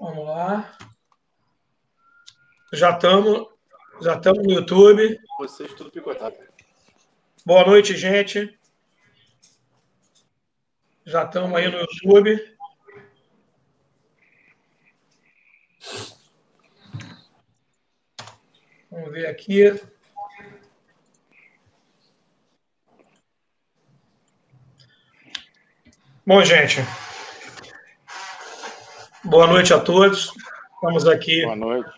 Vamos lá. Já estamos no YouTube. Vocês tudo picotado. Boa noite, gente. Já estamos aí no YouTube. Vamos ver aqui. Bom, gente. Boa noite a todos. Estamos aqui. Boa noite.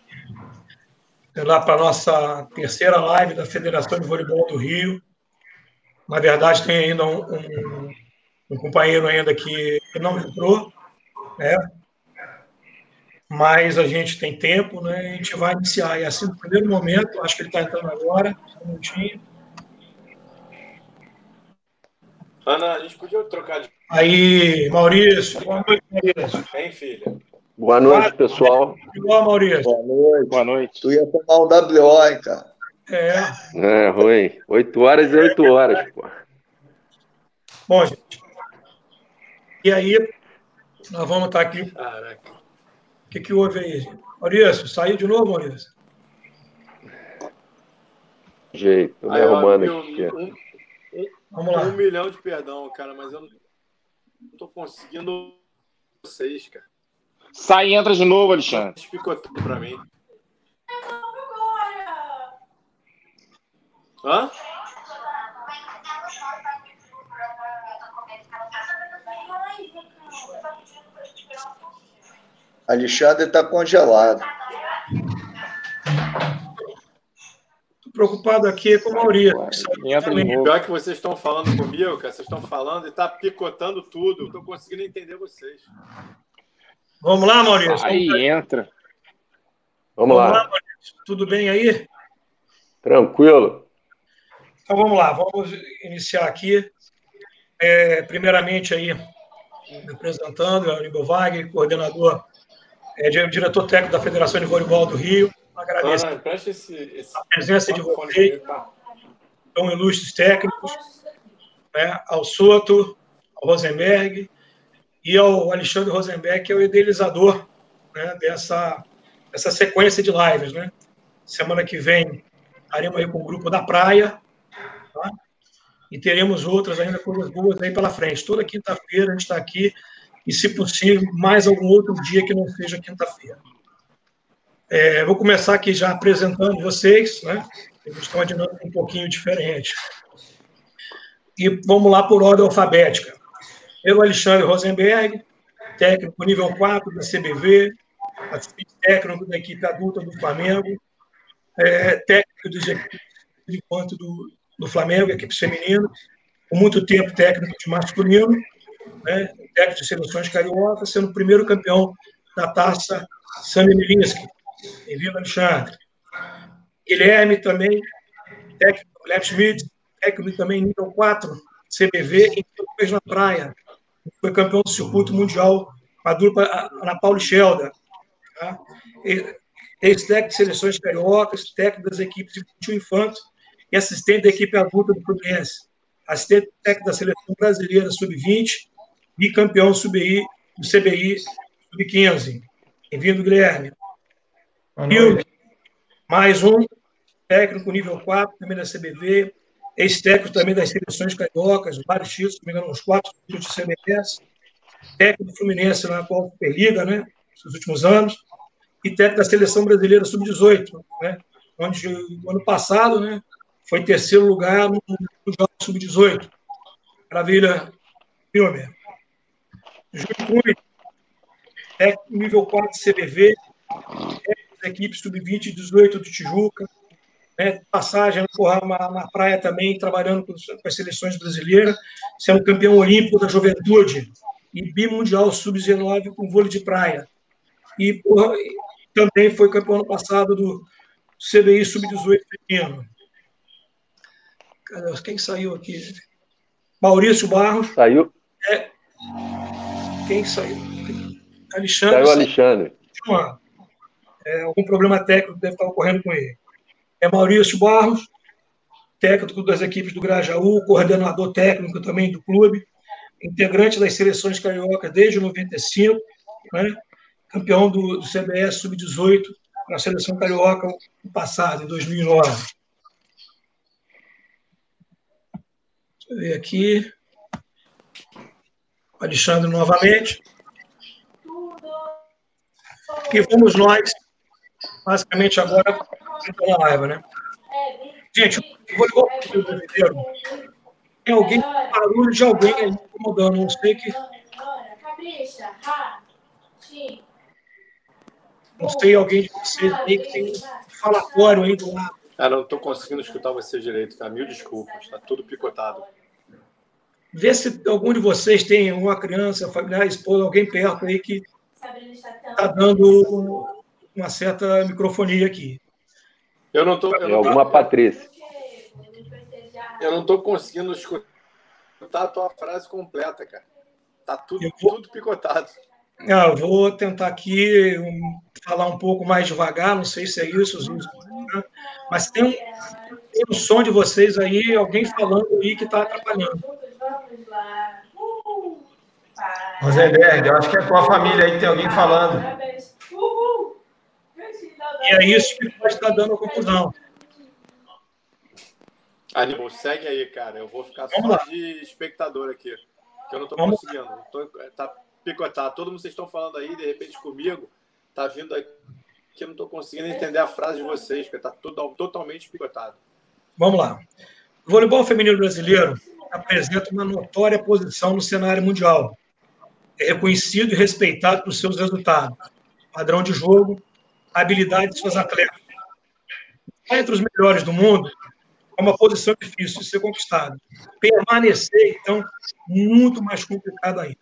Lá para a nossa terceira live da Federação de Voleibol do Rio. Na verdade, tem ainda um companheiro ainda que não entrou, né? Mas a gente tem tempo, né? A gente vai iniciar. E assim, no primeiro momento, acho que ele está entrando agora, um minutinho. Ana, a gente podia trocar de... Aí, Maurício. Boa noite, Maurício. Bem, filha. Boa noite, pessoal. Boa, Maurício. Boa noite. Boa noite. Tu ia tomar um WO, hein, cara? É. Ruim. 8 horas e 8 horas, pô. Bom, gente. E aí, nós vamos estar aqui. Caraca. O que houve aí, gente? Maurício, saiu de novo, Maurício? Jeito, tô me Aí, arrumando ó, aqui. Vamos lá. 1 milhão de perdão, cara, mas eu não tô conseguindo vocês, cara. Sai e entra de novo, Alexandre. Picotando pra mim. Hã? Alexandre tá congelado. Estou preocupado aqui com o Maurício. Entra de novo. Pior que vocês estão falando comigo, cara, vocês estão falando e tá picotando tudo. Eu tô conseguindo entender vocês. Vamos lá, Maurício. Aí entra. Vamos lá. Maurício. Tudo bem aí? Tranquilo. Então vamos lá, vamos iniciar aqui. Primeiramente aí, me apresentando, é o Aníbal Wagner, coordenador, diretor técnico da Federação de Voleibol do Rio. Agradeço Ana, presta a presença de vocês, tão ilustres técnicos, né, ao Soto, ao Rosenberg e ao Alexandre Rosenberg, que é o idealizador, né, dessa sequência de lives, né? Semana que vem estaremos aí com o grupo da praia, tá? E teremos outras ainda, coisas boas aí pela frente. Toda quinta-feira a gente está aqui e, se possível, mais algum outro dia que não seja quinta-feira. Vou começar aqui já apresentando vocês, né? Eles estão uma dinâmica um pouquinho diferente. E vamos lá por ordem alfabética. Eu, Alexandre Rosenberg, técnico nível 4 da CBV, assistente técnico da equipe adulta do Flamengo, técnico dos equipes de enquanto do Flamengo, equipes femininas, com muito tempo técnico de masculino, né? Técnico de seleções cariocas, sendo o primeiro campeão da taça Sami Milinski. Bem-vindo, Alexandre. Guilherme também, técnico Guilherme Schmidt, técnico também nível 4, CBV, e fez na praia. Foi campeão do circuito mundial com a dupla Ana Paula e Shelda. Tá? Ex-técnico de seleções cariocas, técnico das equipes de infantil infanto e assistente da equipe adulta do Fluminense. Assistente técnico da seleção brasileira sub-20 e campeão do CBI sub-15. Bem-vindo, Guilherme. Mais um técnico nível 4, também da CBV, ex-técnico também das seleções cariocas, vários títulos, se não me engano, uns 4 títulos de CBS, técnico do Fluminense na atual Superliga, né, nos últimos anos, e técnico da seleção brasileira sub-18, né, onde no ano passado, né, foi terceiro lugar no Mundial sub-18. Maravilha, filme. Júlio Cunha, técnico nível 4 de CBV, equipes sub-20 e 18 do Tijuca, né? Passagem na praia também, trabalhando com as seleções brasileiras, sendo campeão olímpico da juventude e bimundial sub-19 com vôlei de praia. E também foi campeão ano passado do CBI sub-18 feminino. Quem saiu aqui? Maurício Barros. Saiu? Quem saiu? Alexandre. Saiu Alexandre. Algum problema técnico deve estar ocorrendo com ele. Maurício Barros, técnico das equipes do Grajaú, coordenador técnico também do clube, integrante das seleções cariocas desde 95, né? campeão do CBS Sub-18 na seleção carioca no passado, em 2009. Deixa eu ver aqui. Alexandre novamente. E vamos nós, basicamente agora, na live, né? Gente, o voleibol brasileiro tem alguém, barulho de alguém aí incomodando, não sei que. Não sei, alguém de vocês aí que tem um falatório aí do lado. Cara, eu não estou conseguindo escutar você direito, cara. Mil desculpas, está tudo picotado. Vê se algum de vocês tem uma criança, familiar, esposa, alguém perto aí que está dando uma certa microfonia aqui. Eu não tô. Alguma Patrícia. Eu não estou conseguindo escutar a tua frase completa, cara. Tá tudo picotado. Eu vou tentar aqui falar um pouco mais devagar, não sei se é isso, mas tem um som de vocês aí, alguém falando aí que está atrapalhando. Rosenberg, eu acho que é a tua família aí que tem alguém falando. E é isso que pode estar dando a confusão. Aníbal, segue aí, cara. Eu vou ficar só de espectador aqui, que eu não estou conseguindo. Tá picotado. Todo mundo vocês estão falando aí, de repente comigo, tá vindo aqui que eu não estou conseguindo entender a frase de vocês, porque está totalmente picotado. Vamos lá. O voleibol feminino brasileiro apresenta uma notória posição no cenário mundial. É reconhecido e respeitado por seus resultados, padrão de jogo, habilidade de seus atletas. Entre os melhores do mundo, é uma posição difícil de ser conquistada. Permanecer, então, muito mais complicado ainda.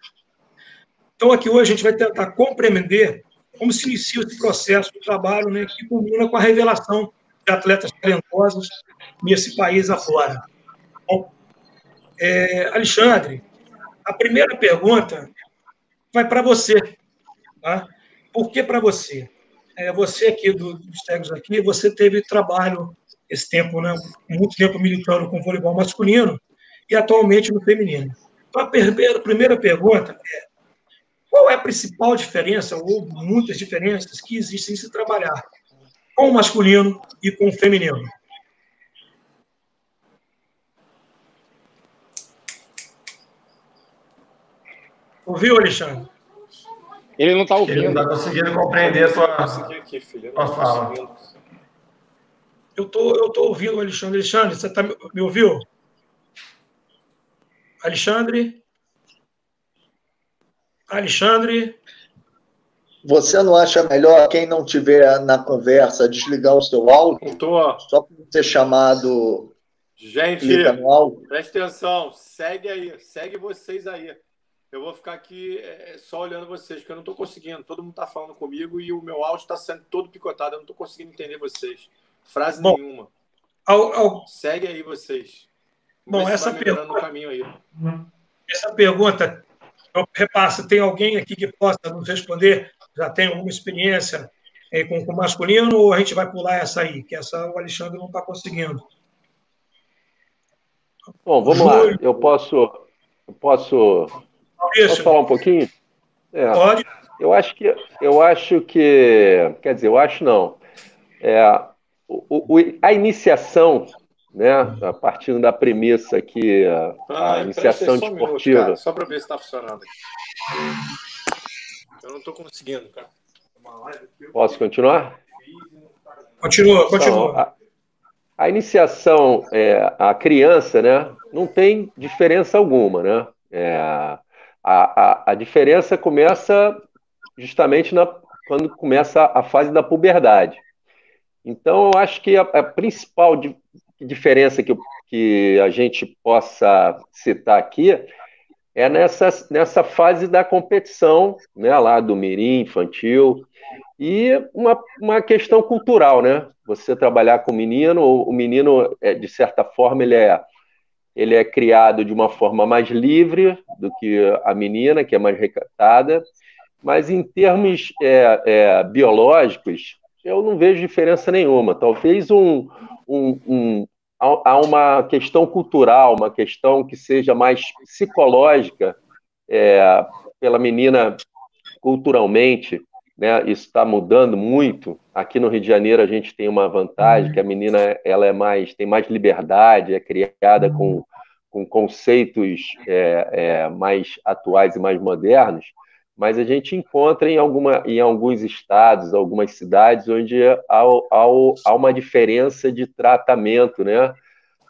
Então, aqui hoje a gente vai tentar compreender como se inicia esse processo de trabalho, né, que culmina com a revelação de atletas talentosos nesse país afora. Bom, Alexandre, a primeira pergunta vai para você. Tá? Por que para você? Você aqui dos técnicos aqui, você teve trabalho esse tempo, né, muito tempo militando com o voleibol masculino e atualmente no feminino. Então, a primeira pergunta é: qual é a principal diferença, ou muitas diferenças, que existem em se trabalhar com o masculino e com o feminino? Ouviu, Alexandre? Ele não está ouvindo. Ele não está conseguindo compreender a tua fala. Eu tô ouvindo o Alexandre. Alexandre, você me ouviu? Alexandre? Alexandre? Você não acha melhor, quem não tiver na conversa, desligar o seu áudio? Só para ser chamado. Gente, preste atenção. Segue aí. Segue vocês aí. Eu vou ficar aqui só olhando vocês, porque eu não estou conseguindo. Todo mundo está falando comigo e o meu áudio está sendo todo picotado. Eu não estou conseguindo entender vocês. Frase nenhuma. Segue aí vocês. Bom, essa pergunta... no caminho aí. Essa pergunta, eu repasso, tem alguém aqui que possa nos responder? Já tem alguma experiência com o masculino, ou a gente vai pular essa aí? Que essa o Alexandre não está conseguindo. Bom, vamos lá. Eu posso falar um pouquinho? Pode. Eu acho que, quer dizer, eu acho não. A iniciação, né, a partir da premissa que a iniciação desportiva... Minuto, só para ver se está funcionando. Eu não estou conseguindo, cara. Posso continuar? Continua. Então, a iniciação, a criança, né, não tem diferença alguma, né? A diferença começa justamente quando começa a fase da puberdade. Então, eu acho que a principal diferença que a gente possa citar aqui é nessa fase da competição, né, lá do mirim infantil, e uma questão cultural, né? Você trabalhar com o menino, de certa forma, ele é criado de uma forma mais livre do que a menina, que é mais recatada, mas em termos biológicos, eu não vejo diferença nenhuma. Talvez há uma questão cultural, uma questão que seja mais psicológica pela menina culturalmente né, isso está mudando muito. Aqui no Rio de Janeiro a gente tem uma vantagem, que a menina ela tem mais liberdade, é criada com conceitos mais atuais e mais modernos, mas a gente encontra em alguns estados, algumas cidades, onde há uma diferença de tratamento, né,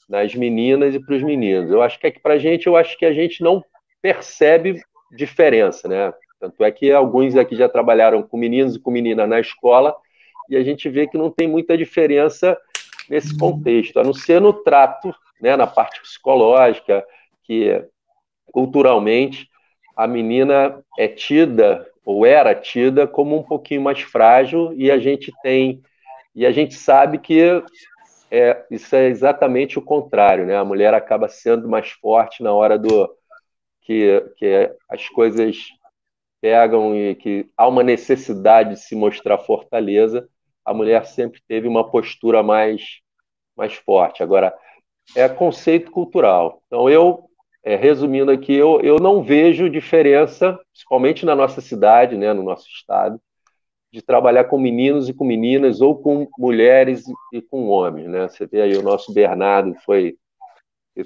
nas meninas e para os meninos. Eu acho que aqui para a gente, eu acho que a gente não percebe diferença, né? Tanto é que alguns aqui já trabalharam com meninos e com meninas na escola, e a gente vê que não tem muita diferença nesse contexto, a não ser no trato, né, na parte psicológica, que culturalmente a menina é tida, ou era tida, como um pouquinho mais frágil, e a gente sabe que isso é exatamente o contrário, né? A mulher acaba sendo mais forte na hora que as coisas pegam e que há uma necessidade de se mostrar fortaleza, a mulher sempre teve uma postura mais forte. Agora, é conceito cultural. Então, resumindo aqui, eu não vejo diferença, principalmente na nossa cidade, né, no nosso estado, de trabalhar com meninos e com meninas, ou com mulheres e com homens, né? Você vê aí o nosso Bernardo ele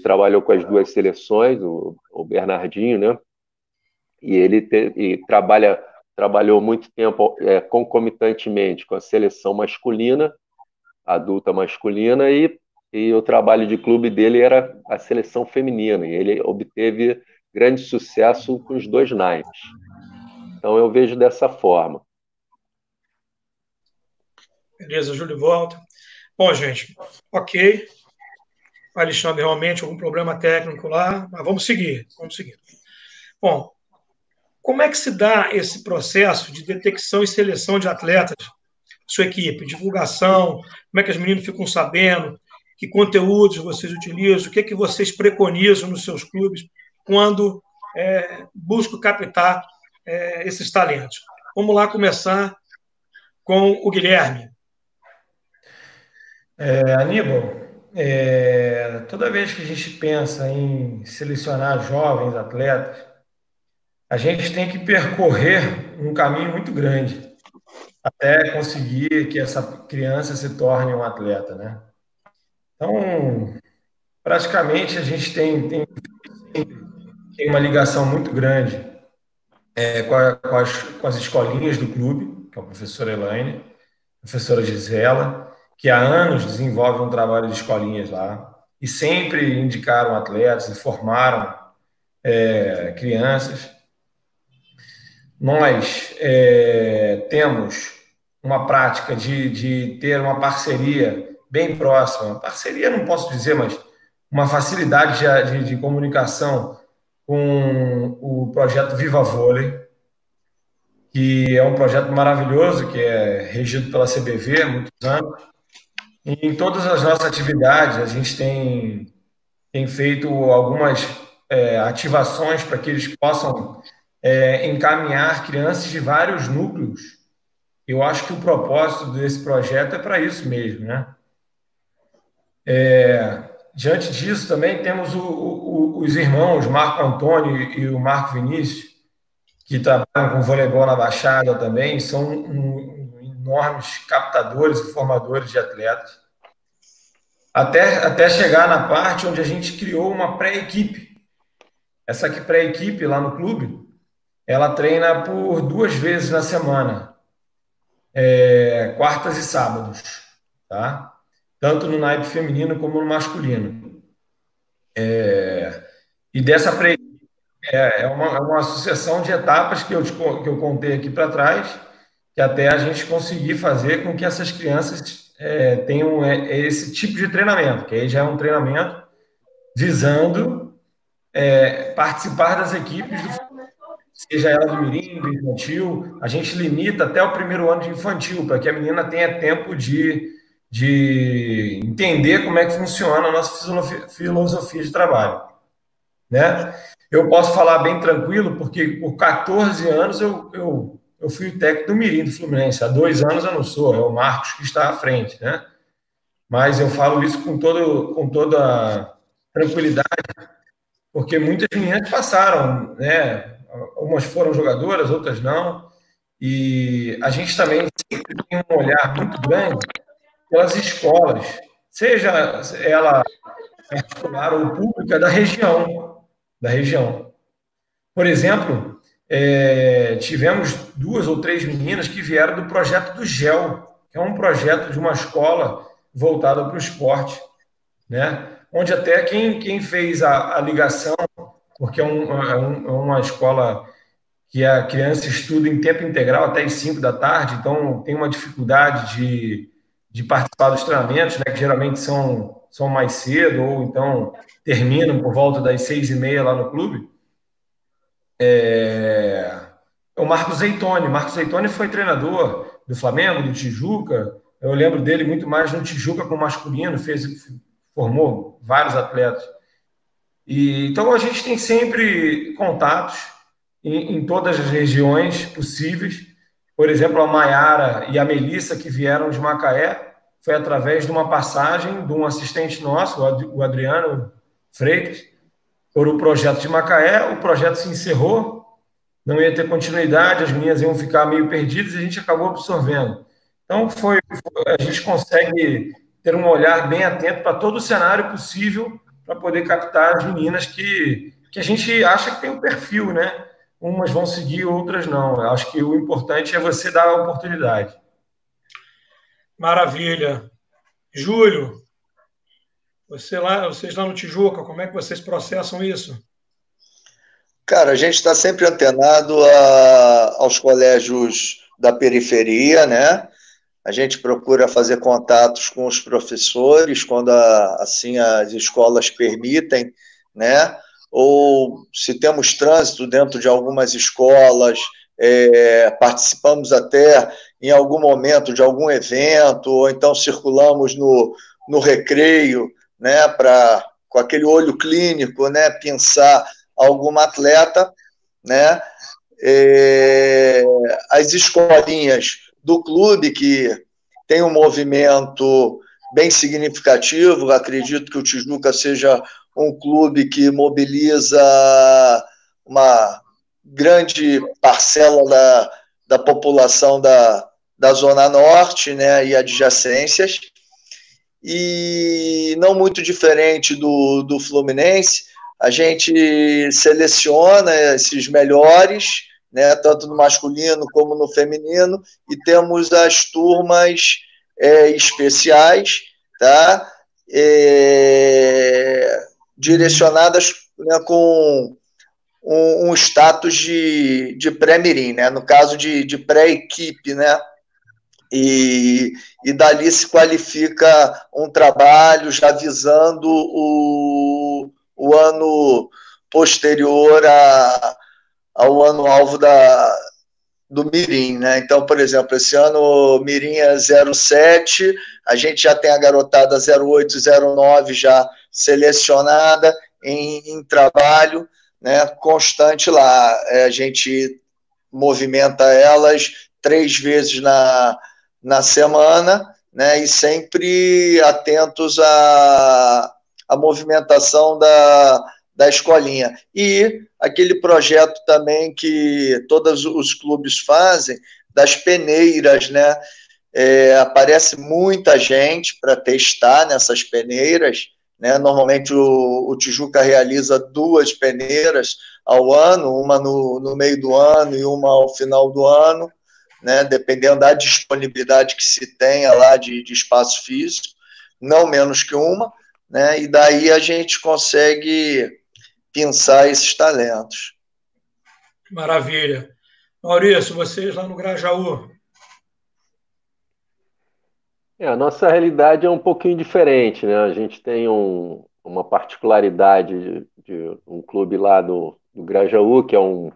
trabalhou com as duas seleções, o Bernardinho, né? E ele trabalhou muito tempo concomitantemente com a seleção masculina, adulta masculina, e o trabalho de clube dele era a seleção feminina, e ele obteve grande sucesso com os dois naipes. Então eu vejo dessa forma. Beleza, Júlio volta. Bom, gente, ok. Alexandre, realmente algum problema técnico lá, mas vamos seguir. Bom, como é que se dá esse processo de detecção e seleção de atletas, sua equipe, divulgação, como é que as meninas ficam sabendo, que conteúdos vocês utilizam, o que é que vocês preconizam nos seus clubes quando buscam captar esses talentos? Vamos lá começar com o Guilherme. Aníbal, toda vez que a gente pensa em selecionar jovens atletas, a gente tem que percorrer um caminho muito grande até conseguir que essa criança se torne um atleta, né? Então, praticamente a gente tem uma ligação muito grande com as escolinhas do clube, que é a professora Elaine, a professora Gisela, que há anos desenvolve um trabalho de escolinhas lá e sempre indicaram atletas e formaram crianças. Nós temos uma prática de ter uma parceria bem próxima. Parceria não posso dizer, mas uma facilidade de comunicação com o projeto Viva Vôlei, que é um projeto maravilhoso, que é regido pela CBV há muitos anos. E em todas as nossas atividades, a gente tem feito algumas ativações para que eles possam encaminhar crianças de vários núcleos. Eu acho que o propósito desse projeto é para isso mesmo, né? Diante disso, também temos os irmãos Marco Antônio e o Marco Vinícius, que trabalham com voleibol na Baixada também, são enormes captadores e formadores de atletas. Até chegar na parte onde a gente criou uma pré-equipe. Essa pré-equipe lá no clube, ela treina por 2 vezes na semana, quartas e sábados, tá? Tanto no naipe feminino como no masculino. E dessa pré-equipe é uma sucessão de etapas que eu contei aqui para trás, que até a gente conseguir fazer com que essas crianças tenham esse tipo de treinamento, que aí já é um treinamento visando participar das equipes, seja ela do mirim, do infantil. A gente limita até o primeiro ano de infantil, para que a menina tenha tempo de entender como é que funciona a nossa filosofia de trabalho, né? Eu posso falar bem tranquilo, porque por 14 anos eu fui o técnico do mirim do Fluminense. Há 2 anos eu não sou, é o Marcos que está à frente, né? Mas eu falo isso com toda tranquilidade, porque muitas meninas passaram, né? Umas foram jogadoras, outras não. E a gente também sempre tem um olhar muito grande pelas escolas, seja ela particular ou pública da região. Da região. Por exemplo, tivemos 2 ou 3 meninas que vieram do projeto do GEL, que é um projeto de uma escola voltada para o esporte, né? Onde até quem fez a ligação, porque é uma escola que a criança estuda em tempo integral até as 5 da tarde, então tem uma dificuldade de participar dos treinamentos, né, que geralmente são mais cedo, ou então terminam por volta das 6h30 lá no clube. O Marcos Zeitone. Marcos Zeitone foi treinador do Flamengo, do Tijuca. Eu lembro dele muito mais no Tijuca com o masculino, formou vários atletas. Então a gente tem sempre contatos em todas as regiões possíveis. Por exemplo, a Maiara e a Melissa, que vieram de Macaé, foi através de uma passagem de um assistente nosso, o Adriano Freitas, por um projeto de Macaé. O projeto se encerrou, não ia ter continuidade, as meninas iam ficar meio perdidas e a gente acabou absorvendo. Então, a gente consegue ter um olhar bem atento para todo o cenário possível para poder captar as meninas que a gente acha que tem um perfil, né? Umas vão seguir, outras não. Eu acho que o importante é você dar a oportunidade. Maravilha. Júlio, vocês lá no Tijuca, como é que vocês processam isso? Cara, a gente está sempre antenado aos colégios da periferia, né? A gente procura fazer contatos com os professores quando assim as escolas permitem, né? Ou se temos trânsito dentro de algumas escolas, participamos até em algum momento de algum evento, ou então circulamos no recreio, né? Com aquele olho clínico, né? Pensar alguma atleta, né? As escolinhas do clube, que tem um movimento bem significativo. Acredito que o Tijuca seja um clube que mobiliza uma grande parcela da população da Zona Norte, né, e adjacências. E não muito diferente do Fluminense, a gente seleciona esses melhores, né, tanto no masculino como no feminino, e temos as turmas especiais, tá? Direcionadas, né, com um status de pré-mirim, né? No caso de pré-equipe, né? E dali se qualifica um trabalho já visando o ano posterior ao ano-alvo do Mirim, né? Então, por exemplo, esse ano o Mirim é 07, a gente já tem a garotada 08, 09 já selecionada em trabalho, né, constante lá. A gente movimenta elas 3 vezes na semana, né, e sempre atentos à movimentação da escolinha. E aquele projeto também que todos os clubes fazem, das peneiras, né? Aparece muita gente para testar nessas peneiras, né? Normalmente o Tijuca realiza 2 peneiras ao ano, uma no meio do ano e uma ao final do ano, né? Dependendo da disponibilidade que se tenha lá de espaço físico, não menos que uma, né? E daí a gente consegue pensar esses talentos. Maravilha. Maurício, vocês lá no Grajaú. A nossa realidade é um pouquinho diferente, né? A gente tem uma particularidade de um clube lá do Grajaú, que é um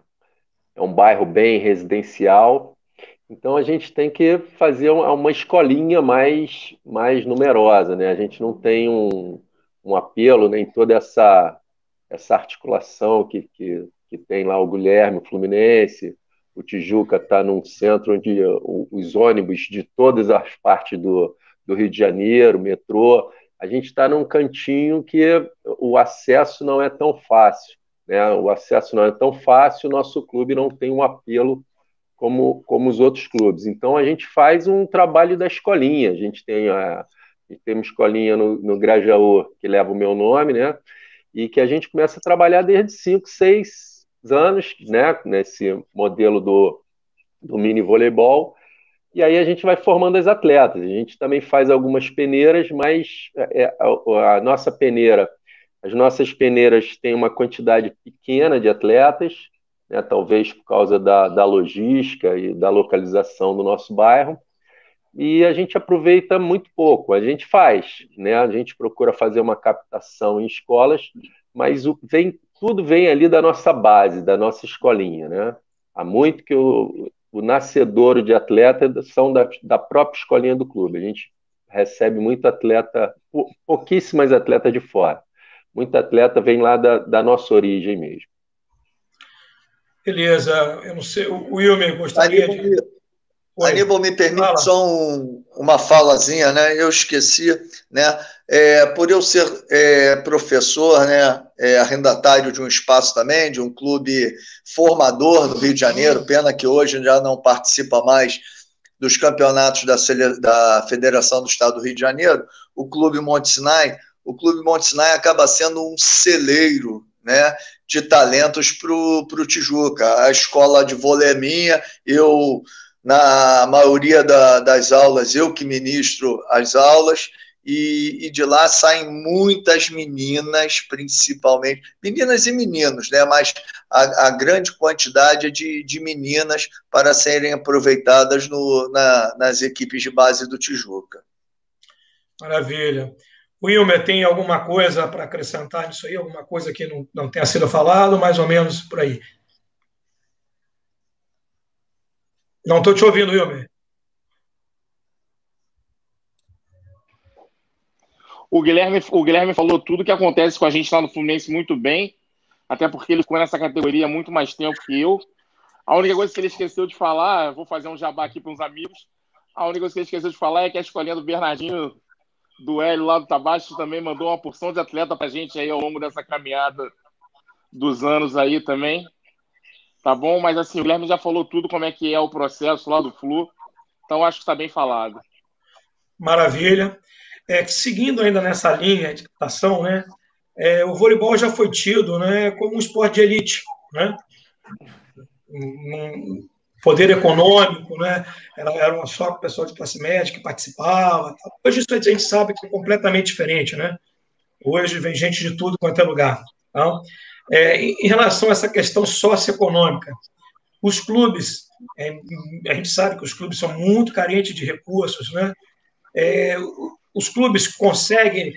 bairro bem residencial. Então a gente tem que fazer uma escolinha mais numerosa, né? A gente não tem um apelo, nem toda essa articulação que tem lá o Guilherme, o Fluminense. O Tijuca está num centro onde os ônibus de todas as partes do Rio de Janeiro, metrô, a gente está num cantinho que o acesso não é tão fácil, né? O acesso não é tão fácil, o nosso clube não tem um apelo como os outros clubes. Então, a gente faz um trabalho da escolinha. A gente tem uma escolinha no Grajaú, que leva o meu nome, né? E que a gente começa a trabalhar desde 5, 6 anos, né? Nesse modelo do mini voleibol. E aí a gente vai formando as atletas. A gente também faz algumas peneiras, mas a nossa peneira, as nossas peneiras têm uma quantidade pequena de atletas, né, talvez por causa da logística e da localização do nosso bairro, e a gente aproveita muito pouco. A gente faz, né, a gente procura fazer uma captação em escolas, mas tudo vem ali da nossa base, da nossa escolinha, né? Há muito que o nascedouro de atleta são da própria escolinha do clube. A gente recebe muito atleta, pouquíssimas atletas de fora. Muito atleta vem lá da nossa origem mesmo. Beleza. Eu não sei, o Wilmer gostaria Aníbal, me permite só uma falazinha, né? Eu esqueci, né? Por eu ser professor, né? Arrendatário de um espaço também, de um clube formador do Rio de Janeiro, pena que hoje já não participa mais dos campeonatos da Federação do Estado do Rio de Janeiro, o Clube Monte Sinai acaba sendo um celeiro, né, de talentos para o Tijuca. A escola de vôlei é minha, na maioria das aulas, eu que ministro as aulas, e de lá saem muitas meninas, principalmente, meninas e meninos, né? Mas a grande quantidade é de meninas para serem aproveitadas nas equipes de base do Tijuca. Maravilha. Wilmer, tem alguma coisa para acrescentar nisso aí? Alguma coisa que não tenha sido falado, mais ou menos por aí? Não estou te ouvindo, Wilmer. O Guilherme falou tudo que acontece com a gente lá no Fluminense muito bem, até porque ele ficou nessa categoria há muito mais tempo que eu. A única coisa que ele esqueceu de falar, vou fazer um jabá aqui para uns amigos, a única coisa que ele esqueceu de falar é que a escolinha do Bernardinho, do Hélio lá do Tabacho, também mandou uma porção de atleta para a gente aí ao longo dessa caminhada dos anos aí também. Tá bom? Mas assim, o Guilherme já falou tudo, como é que é o processo lá do Flu, então acho que está bem falado. Maravilha. Seguindo ainda nessa linha de captação, né, o voleibol já foi tido, né, como um esporte de elite, né? Um poder econômico, né? Era só o pessoal de classe média que participava. Hoje isso a gente sabe que é completamente diferente, né? Hoje vem gente de tudo quanto é lugar. Então, em relação a essa questão socioeconômica, os clubes, a gente sabe que os clubes são muito carentes de recursos, né? Os clubes conseguem,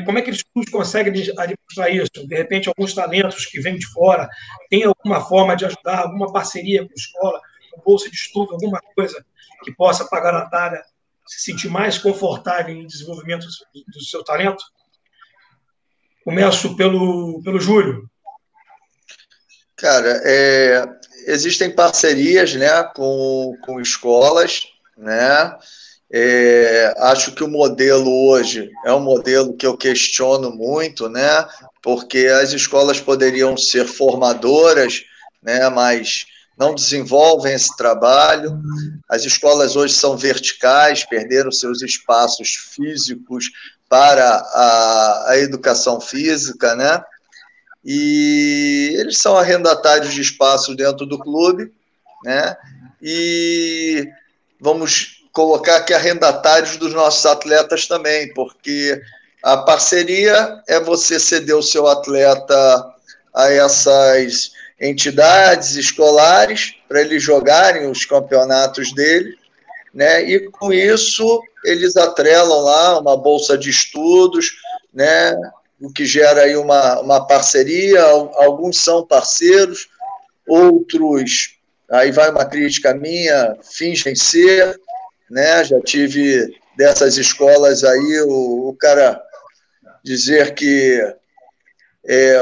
como é que os clubes conseguem administrar isso? De repente, alguns talentos que vêm de fora, tem alguma forma de ajudar, alguma parceria com a escola, com bolsa de estudo, alguma coisa que possa pagar a Natália se sentir mais confortável em desenvolvimento do seu talento? Começo pelo Júlio. Cara, existem parcerias, né, com escolas, né? Acho que o modelo hoje é um modelo que eu questiono muito, né? Porque as escolas poderiam ser formadoras, né? Mas não desenvolvem esse trabalho. As escolas hoje são verticais, perderam seus espaços físicos para a educação física, né? E eles são arrendatários de espaço dentro do clube, né? E vamos colocar aqui arrendatários dos nossos atletas também, porque a parceria é você ceder o seu atleta a essas entidades escolares para eles jogarem os campeonatos dele, né? E com isso eles atrelam lá uma bolsa de estudos, né? O que gera aí uma parceria. Alguns são parceiros, outros, aí vai uma crítica minha, fingem ser, né? Já tive dessas escolas aí o cara dizer que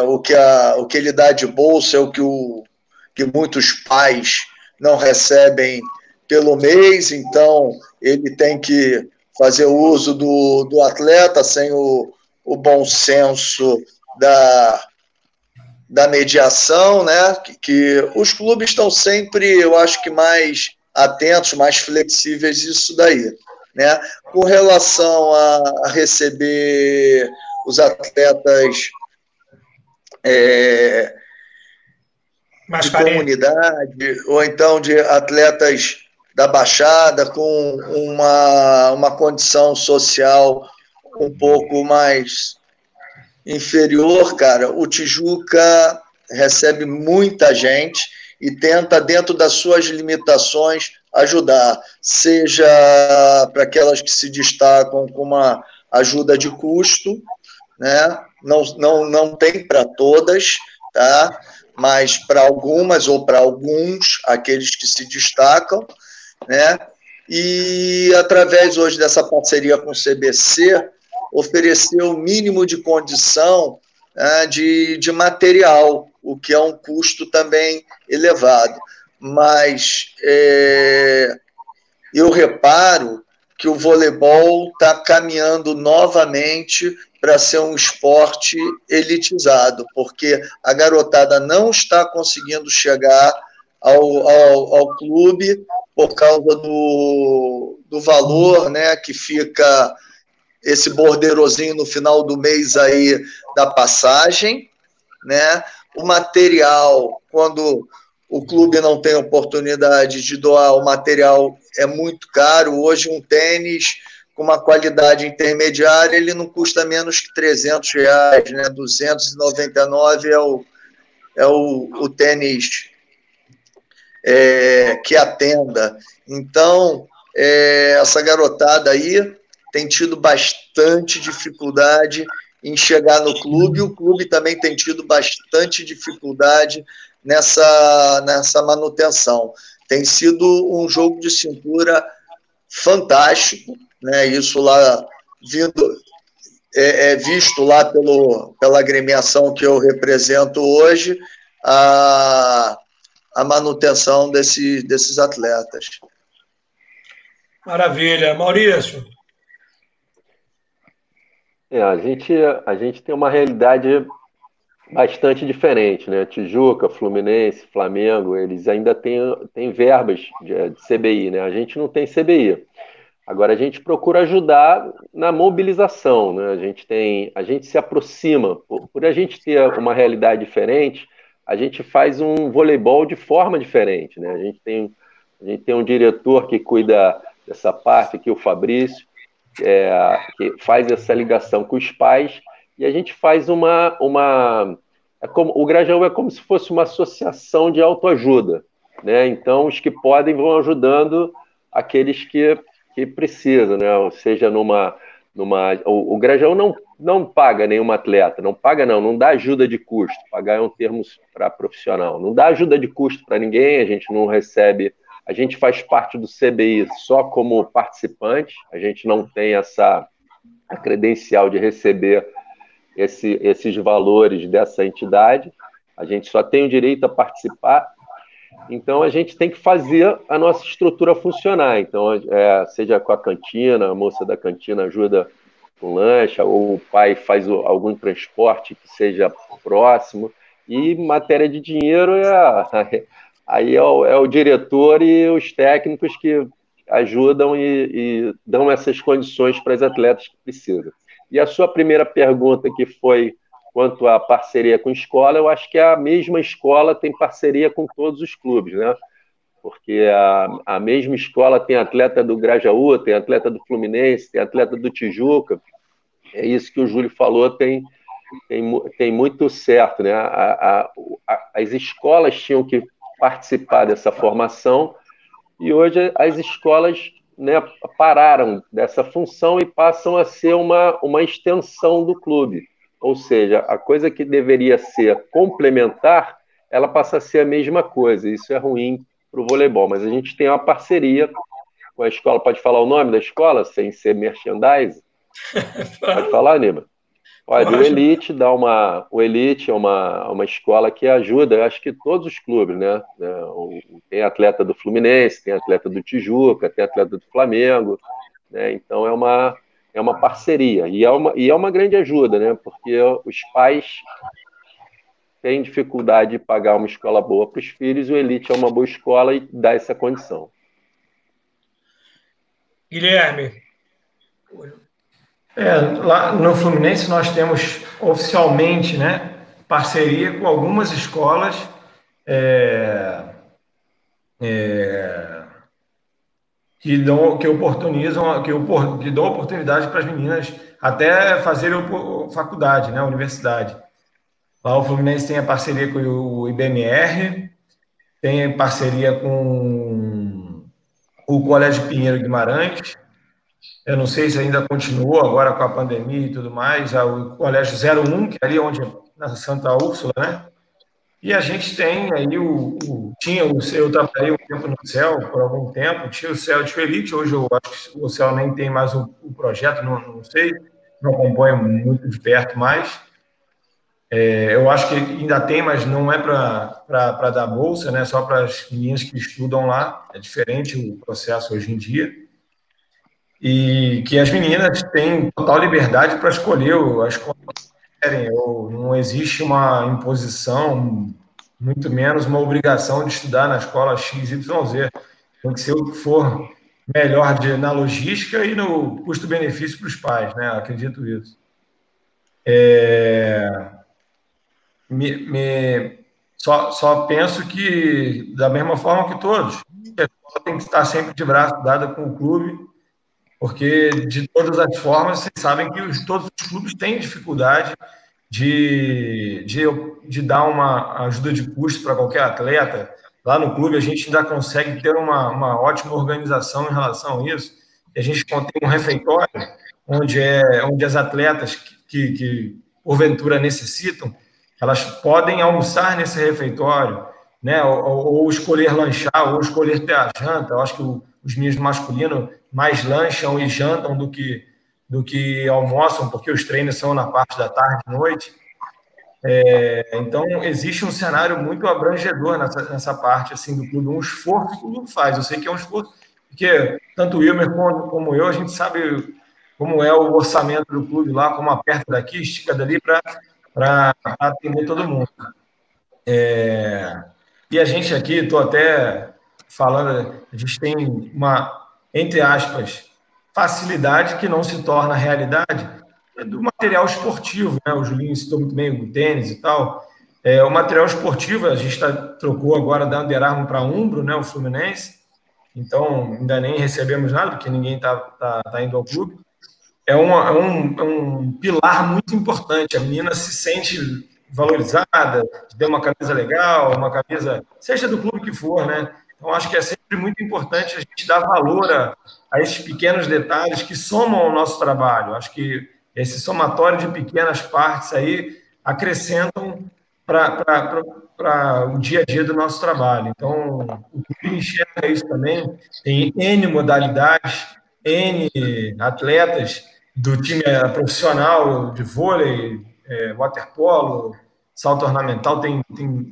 o que ele dá de bolsa é o que muitos pais não recebem pelo mês, então ele tem que fazer uso do atleta sem o bom senso da mediação, né? Que os clubes estão sempre, eu acho que mais atentos, mais flexíveis isso daí, né? Com relação a receber os atletas de comunidade, ou então de atletas da Baixada com uma condição social um pouco mais inferior, cara, o Tijuca recebe muita gente e tenta, dentro das suas limitações, ajudar, seja para aquelas que se destacam com uma ajuda de custo, né? Não tem para todas, tá? Mas para algumas ou para alguns, aqueles que se destacam, né? E através hoje dessa parceria com o CBC, oferecer o mínimo de condição, né, de material, o que é um custo também elevado. Mas eu reparo que o voleibol está caminhando novamente para ser um esporte elitizado, porque a garotada não está conseguindo chegar ao clube por causa do valor, né, que fica esse borderozinho no final do mês aí da passagem, né? O material, quando o clube não tem oportunidade de doar, o material é muito caro. Hoje um tênis com uma qualidade intermediária, ele não custa menos que R$300, né? 299 é o tênis que atenda. Então, essa garotada aí tem tido bastante dificuldade em chegar no clube, e o clube também tem tido bastante dificuldade nessa manutenção. Tem sido um jogo de cintura fantástico, né? Isso lá visto lá pela agremiação que eu represento hoje, a manutenção desses atletas. Maravilha. Maurício? A gente tem uma realidade bastante diferente, né? Tijuca, Fluminense, Flamengo, eles ainda têm verbas de CBI, né? A gente não tem CBI. Agora a gente procura ajudar na mobilização, né? A gente se aproxima. Por a gente ter uma realidade diferente, a gente faz um voleibol de forma diferente, né? A gente tem um diretor que cuida dessa parte aqui, o Fabrício, que faz essa ligação com os pais, e a gente faz o Grajaú é como se fosse uma associação de autoajuda, né? Então os que podem vão ajudando aqueles que precisam, né? Ou seja, o Grajaú não paga nenhum atleta, não dá ajuda de custo, pagar é um termo para profissional, não dá ajuda de custo para ninguém, a gente não recebe. A gente faz parte do CBI só como participante, a gente não tem a credencial de receber esses valores dessa entidade, a gente só tem o direito a participar, então a gente tem que fazer a nossa estrutura funcionar, então seja com a cantina, a moça da cantina ajuda com lancha, ou o pai faz algum transporte que seja próximo, e matéria de dinheiro aí é o diretor e os técnicos que ajudam e dão essas condições para os atletas que precisam. E a sua primeira pergunta, que foi quanto à parceria com escola, eu acho que a mesma escola tem parceria com todos os clubes, né? Porque a mesma escola tem atleta do Grajaú, tem atleta do Fluminense, tem atleta do Tijuca. É isso que o Júlio falou, tem muito certo, né? As escolas tinham que participar dessa formação, e hoje as escolas, né, pararam dessa função e passam a ser uma extensão do clube. Ou seja, a coisa que deveria ser complementar, ela passa a ser a mesma coisa. Isso é ruim para o voleibol, mas a gente tem uma parceria com a escola. Pode falar o nome da escola sem ser merchandising? Pode falar, Aníbal? Olha, o Elite o Elite é uma escola que ajuda, eu acho que todos os clubes, né? Tem atleta do Fluminense, tem atleta do Tijuca, tem atleta do Flamengo, né? Então é uma parceria e é uma grande ajuda, né? Porque os pais tem dificuldade de pagar uma escola boa para os filhos, o Elite é uma boa escola e dá essa condição. Guilherme. Lá no Fluminense nós temos oficialmente, né, parceria com algumas escolas que oportunizam, que dão oportunidade para as meninas até fazerem faculdade, né, universidade. Lá o Fluminense tem a parceria com o IBMR, tem parceria com o Colégio Pinheiro Guimarães. Eu não sei se ainda continuou agora com a pandemia e tudo mais, o Colégio 01, que é ali onde na Santa Úrsula, né? E a gente tem aí eu trabalhei um tempo no CEL por algum tempo, tinha o CEL de Elite, hoje eu acho que o CEL nem tem mais o projeto, não sei, não acompanho muito de perto mais. Eu acho que ainda tem, mas não é para dar bolsa, né? Só para as meninas que estudam lá, é diferente o processo hoje em dia. E que as meninas têm total liberdade para escolher a escola que querem, ou não existe uma imposição, muito menos uma obrigação de estudar na escola XYZ. Tem que ser o que for melhor na logística e no custo-benefício para os pais, né? Acredito isso. Só penso que, da mesma forma que todos, a escola tem que estar sempre de braço dado com o clube, porque, de todas as formas, vocês sabem que todos os clubes têm dificuldade de dar uma ajuda de custo para qualquer atleta. Lá no clube, a gente ainda consegue ter uma ótima organização em relação a isso. E a gente tem um refeitório onde as atletas que porventura necessitam, elas podem almoçar nesse refeitório, né? Ou escolher lanchar, ou escolher ter a janta. Eu acho que os meninos masculinos mais lancham e jantam do que almoçam, porque os treinos são na parte da tarde e noite. Então, existe um cenário muito abrangedor nessa parte assim, do clube, um esforço que o clube faz. Eu sei que é um esforço, porque tanto o Wilmer como eu, a gente sabe como é o orçamento do clube lá, como aperta daqui, estica dali para atender todo mundo. E a gente aqui, estou até falando, a gente tem uma, entre aspas, facilidade que não se torna realidade do material esportivo, né? O Julinho citou muito bem o tênis e tal. O material esportivo, a gente trocou agora da Under Armour para Umbro, né? O Fluminense. Então, ainda nem recebemos nada, porque ninguém está indo ao clube. É um pilar muito importante. A menina se sente valorizada, de ter uma camisa legal, uma camisa, seja do clube que for, né? Então, acho que é sempre muito importante a gente dar valor a esses pequenos detalhes que somam ao nosso trabalho. Acho que esse somatório de pequenas partes aí acrescentam para o dia a dia do nosso trabalho. Então, o clube enxerga isso também. Tem N modalidades, N atletas do time profissional de vôlei, waterpolo, salto ornamental, tem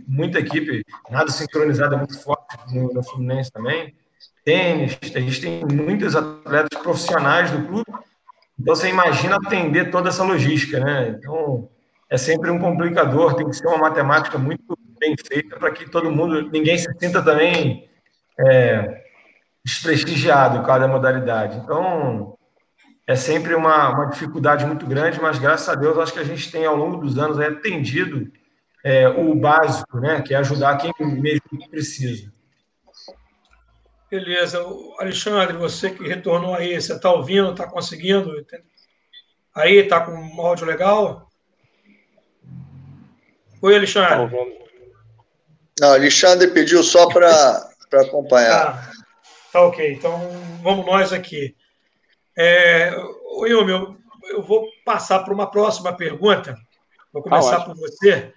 muita equipe, nado sincronizado é muito forte no Fluminense também, tênis, a gente tem muitos atletas profissionais do clube, então você imagina atender toda essa logística, né? Então, é sempre um complicador, tem que ser uma matemática muito bem feita para que todo mundo, ninguém se sinta também desprestigiado em cada modalidade. Então, é sempre uma dificuldade muito grande, mas graças a Deus acho que a gente tem ao longo dos anos atendido o básico, né, que é ajudar quem mesmo precisa. Beleza. Alexandre, você que retornou aí, você está ouvindo, está conseguindo? Aí, está com um áudio legal? Oi, Alexandre. Não, Alexandre pediu só para acompanhar. Tá ok. Então, vamos nós aqui. Wilmer, eu vou passar para uma próxima pergunta. Vou começar por você,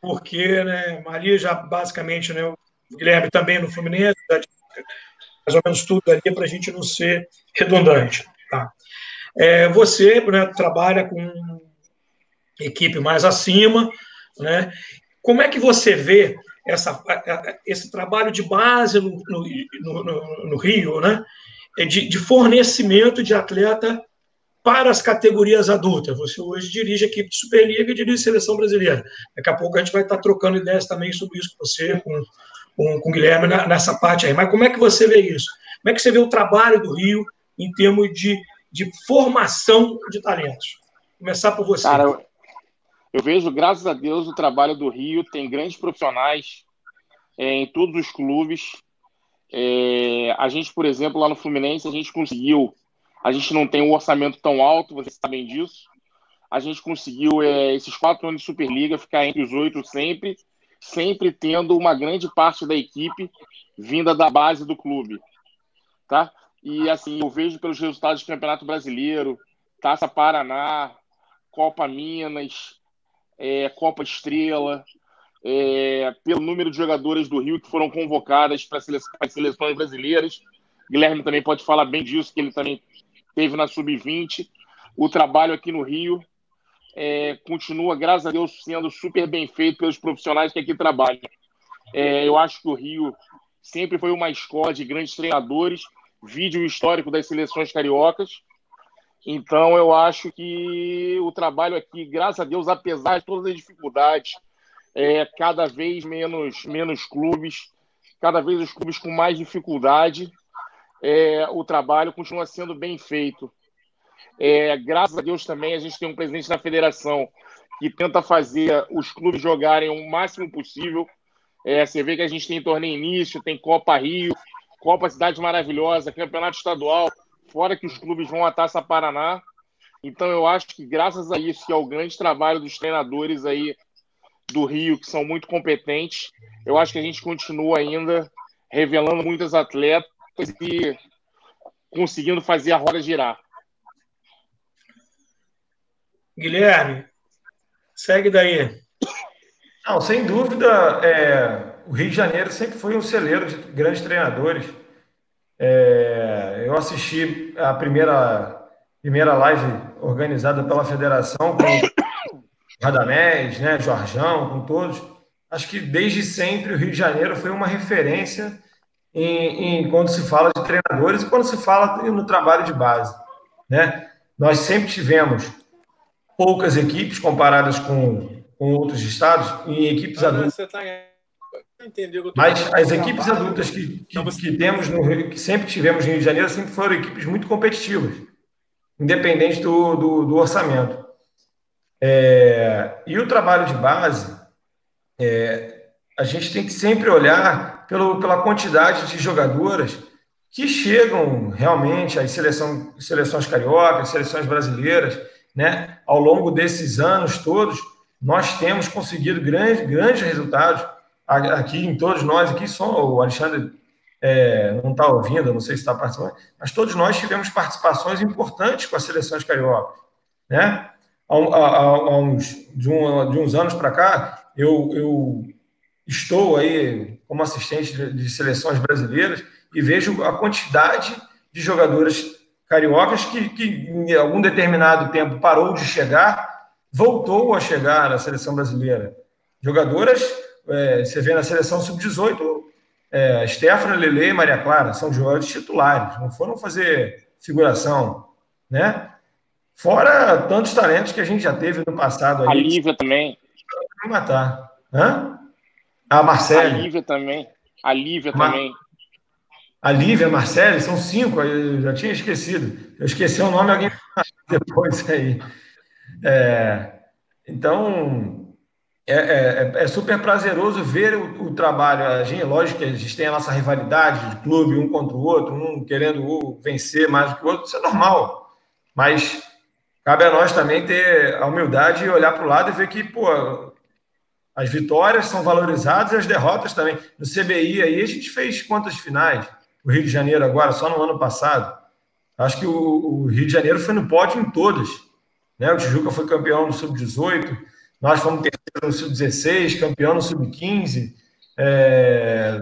porque, né, Maria já basicamente, né, o Guilherme também no Fluminense, mais ou menos tudo ali para a gente não ser redundante. Tá? Você, né, trabalha com equipe mais acima, né? Como é que você vê esse trabalho de base no Rio, né? De fornecimento de atleta para as categorias adultas? Você hoje dirige a equipe de Superliga e dirige a Seleção Brasileira. Daqui a pouco a gente vai estar trocando ideias também sobre isso com você, com o Guilherme, nessa parte aí. Mas como é que você vê isso? Como é que você vê o trabalho do Rio em termos de formação de talentos? Começar por você. Cara, eu vejo, graças a Deus, o trabalho do Rio. Tem grandes profissionais em todos os clubes. A gente, por exemplo, lá no Fluminense, a gente não tem um orçamento tão alto, vocês sabem disso. A gente conseguiu, esses 4 anos de Superliga, ficar entre os 8 sempre tendo uma grande parte da equipe vinda da base do clube, tá? E, assim, eu vejo pelos resultados do Campeonato Brasileiro, Taça Paraná, Copa Minas, Copa Estrela, pelo número de jogadores do Rio que foram convocadas para as seleções brasileiras. Guilherme também pode falar bem disso, que ele também teve na Sub-20. O trabalho aqui no Rio continua, graças a Deus, sendo super bem feito pelos profissionais que aqui trabalham. Eu acho que o Rio sempre foi uma escola de grandes treinadores, vídeo histórico das seleções cariocas. Então, eu acho que o trabalho aqui, graças a Deus, apesar de todas as dificuldades, cada vez menos clubes, cada vez os clubes com mais dificuldade, o trabalho continua sendo bem feito. Graças a Deus também a gente tem um presidente da federação que tenta fazer os clubes jogarem o máximo possível. Você vê que a gente tem torneio início, tem Copa Rio, Copa Cidade Maravilhosa, Campeonato Estadual, fora que os clubes vão à Taça Paraná. Então eu acho que graças a isso, que é o grande trabalho dos treinadores aí do Rio, que são muito competentes, eu acho que a gente continua ainda revelando muitos atletas e conseguindo fazer a roda girar. Guilherme, segue daí. Não, sem dúvida, o Rio de Janeiro sempre foi um celeiro de grandes treinadores. Eu assisti a primeira live organizada pela federação com o Radamés, né, Jorjão, com todos. Acho que desde sempre o Rio de Janeiro foi uma referência quando se fala de treinadores e quando se fala no trabalho de base, né? Nós sempre tivemos poucas equipes comparadas com outros estados em equipes adultas. Mas as equipes adultas que temos no Rio, que sempre tivemos no Rio de Janeiro, sempre foram equipes muito competitivas, independente do orçamento. E o trabalho de base, a gente tem que sempre olhar pela quantidade de jogadoras que chegam realmente às seleções cariocas, seleções brasileiras, né? Ao longo desses anos todos, nós temos conseguido grandes resultados aqui em todos nós. Aqui só o Alexandre não está ouvindo, não sei se está participando, mas todos nós tivemos participações importantes com as seleções cariocas, né? De uns anos para cá, eu estou aí como assistente de seleções brasileiras e vejo a quantidade de jogadoras cariocas que em algum determinado tempo parou de chegar, voltou a chegar na seleção brasileira. Jogadoras, você vê na seleção sub-18, Stephanie, Lele e Maria Clara, são jogadores titulares, não foram fazer figuração, né? Fora tantos talentos que a gente já teve no passado. Aí, a Lívia também. Matar. Hã? A Marcele. A Lívia também. A Lívia também. A Lívia, a Marcele, são 5, eu já tinha esquecido. Eu esqueci o nome, alguém depois aí. Então, é super prazeroso ver o trabalho. Lógico que a gente tem a nossa rivalidade de clube, um contra o outro, um querendo vencer mais do que o outro, isso é normal. Mas cabe a nós também ter a humildade e olhar para o lado e ver que, as vitórias são valorizadas e as derrotas também. No CBI aí a gente fez quantas finais? O Rio de Janeiro agora, só no ano passado. Acho que o Rio de Janeiro foi no pódio em todas, né? O Tijuca foi campeão no Sub-18, nós fomos terceiro no Sub-16, campeão no Sub-15,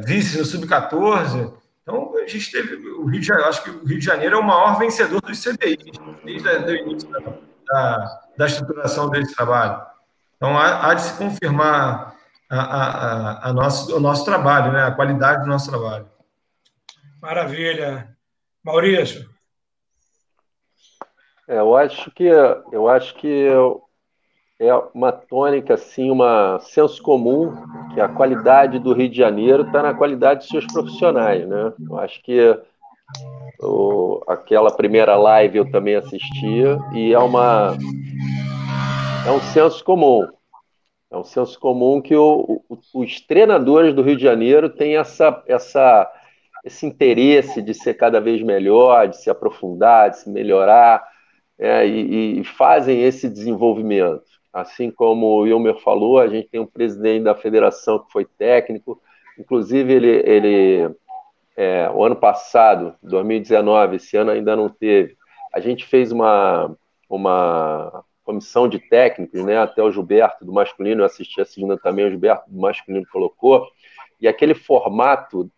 vice no Sub-14. Então, a gente teve acho que o Rio de Janeiro é o maior vencedor dos CBI, desde o início da estruturação desse trabalho. Então, há de se confirmar o nosso trabalho, né? A qualidade do nosso trabalho. Maravilha. Maurício. Eu acho que é uma tônica, assim, um senso comum que a qualidade do Rio de Janeiro está na qualidade dos seus profissionais, né? Eu acho que aquela primeira live eu também assistia e é um senso comum. É um senso comum que os treinadores do Rio de Janeiro têm esse interesse de ser cada vez melhor, de se aprofundar, de se melhorar, e fazem esse desenvolvimento. Assim como o Wilmer falou, a gente tem um presidente da federação que foi técnico, inclusive o ano passado, 2019, esse ano ainda não teve, a gente fez uma comissão de técnicos, né? Até o Gilberto do masculino, eu assisti a segunda também, o Gilberto do masculino colocou, e aquele formato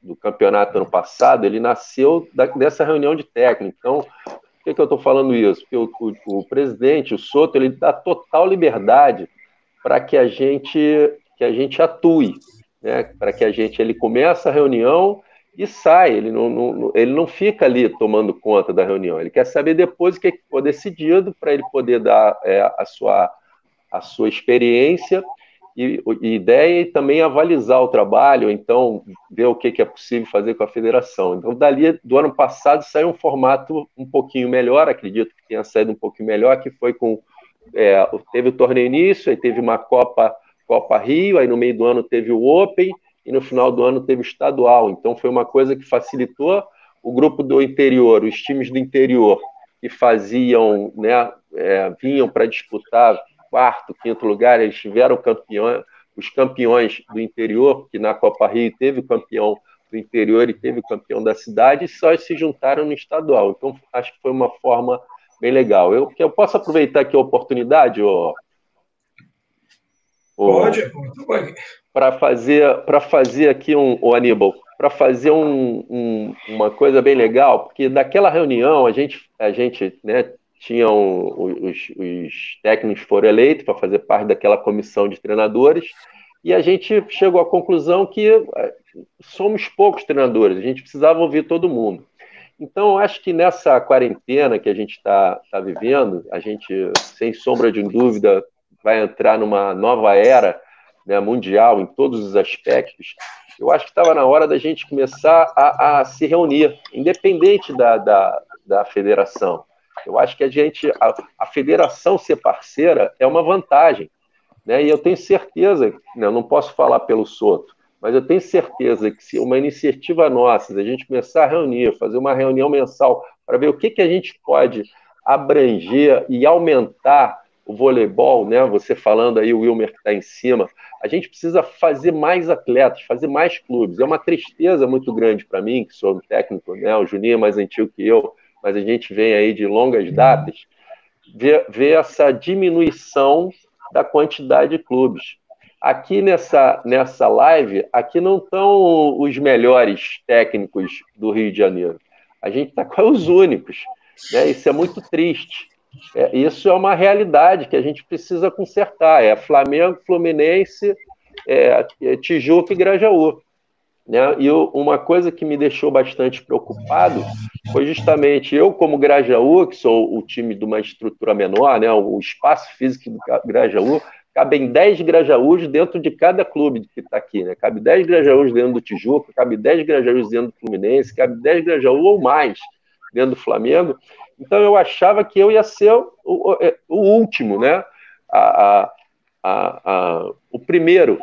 do campeonato ano passado, ele nasceu dessa reunião de técnicos. Então, por que eu estou falando isso? Porque o presidente, o Soto, ele dá total liberdade para que a gente atue, né? Para que ele começa a reunião e sai, ele não fica ali tomando conta da reunião, ele quer saber depois o que for decidido para ele poder dar a sua experiência e ideia e também avalizar o trabalho, então ver o que é possível fazer com a federação. Então, dali do ano passado saiu um formato um pouquinho melhor, acredito que tenha saído um pouquinho melhor, que foi teve o torneio início, aí teve uma Copa Rio, aí no meio do ano teve o Open, e no final do ano teve o estadual. Então foi uma coisa que facilitou o grupo do interior, os times do interior que faziam, né, vinham para disputar quarto, quinto lugar, eles tiveram os campeões do interior, porque na Copa Rio teve o campeão do interior e teve o campeão da cidade, e só se juntaram no estadual. Então acho que foi uma forma bem legal. Eu posso aproveitar aqui a oportunidade, Pode. Para fazer aqui o Aníbal, para fazer uma coisa bem legal, porque daquela reunião a gente né, tinha os técnicos foram eleitos para fazer parte daquela comissão de treinadores, e a gente chegou à conclusão que somos poucos treinadores, a gente precisava ouvir todo mundo. Então, eu acho que nessa quarentena que a gente está vivendo, a gente, sem sombra de dúvida, vai entrar numa nova era, né, mundial em todos os aspectos. Eu acho que estava na hora da gente começar a se reunir, independente da federação. Eu acho que a federação ser parceira é uma vantagem, né? E eu tenho certeza, né, eu não posso falar pelo Soto, mas eu tenho certeza que se uma iniciativa nossa, se a gente começar a reunir, fazer uma reunião mensal para ver o que a gente pode abranger e aumentar o voleibol, né? Você falando aí, o Wilmer que está em cima, a gente precisa fazer mais atletas, fazer mais clubes. É uma tristeza muito grande para mim, que sou um técnico, né? O Juninho é mais antigo que eu, mas a gente vem aí de longas datas, ver essa diminuição da quantidade de clubes. Aqui nessa live, aqui não estão os melhores técnicos do Rio de Janeiro. A gente está com os únicos, né? Isso é muito triste. Isso é uma realidade que a gente precisa consertar. É Flamengo, Fluminense, Tijuca e Grajaú. Né? E uma coisa que me deixou bastante preocupado foi justamente eu, como Grajaú, que sou o time de uma estrutura menor, né? O espaço físico do Grajaú, cabem 10 Grajaús dentro de cada clube que está aqui. Né? Cabe 10 Grajaús dentro do Tijuca, cabe 10 Grajaús dentro do Fluminense, cabe 10 Grajaú ou mais dentro do Flamengo. Então eu achava que eu ia ser o último, né? O primeiro.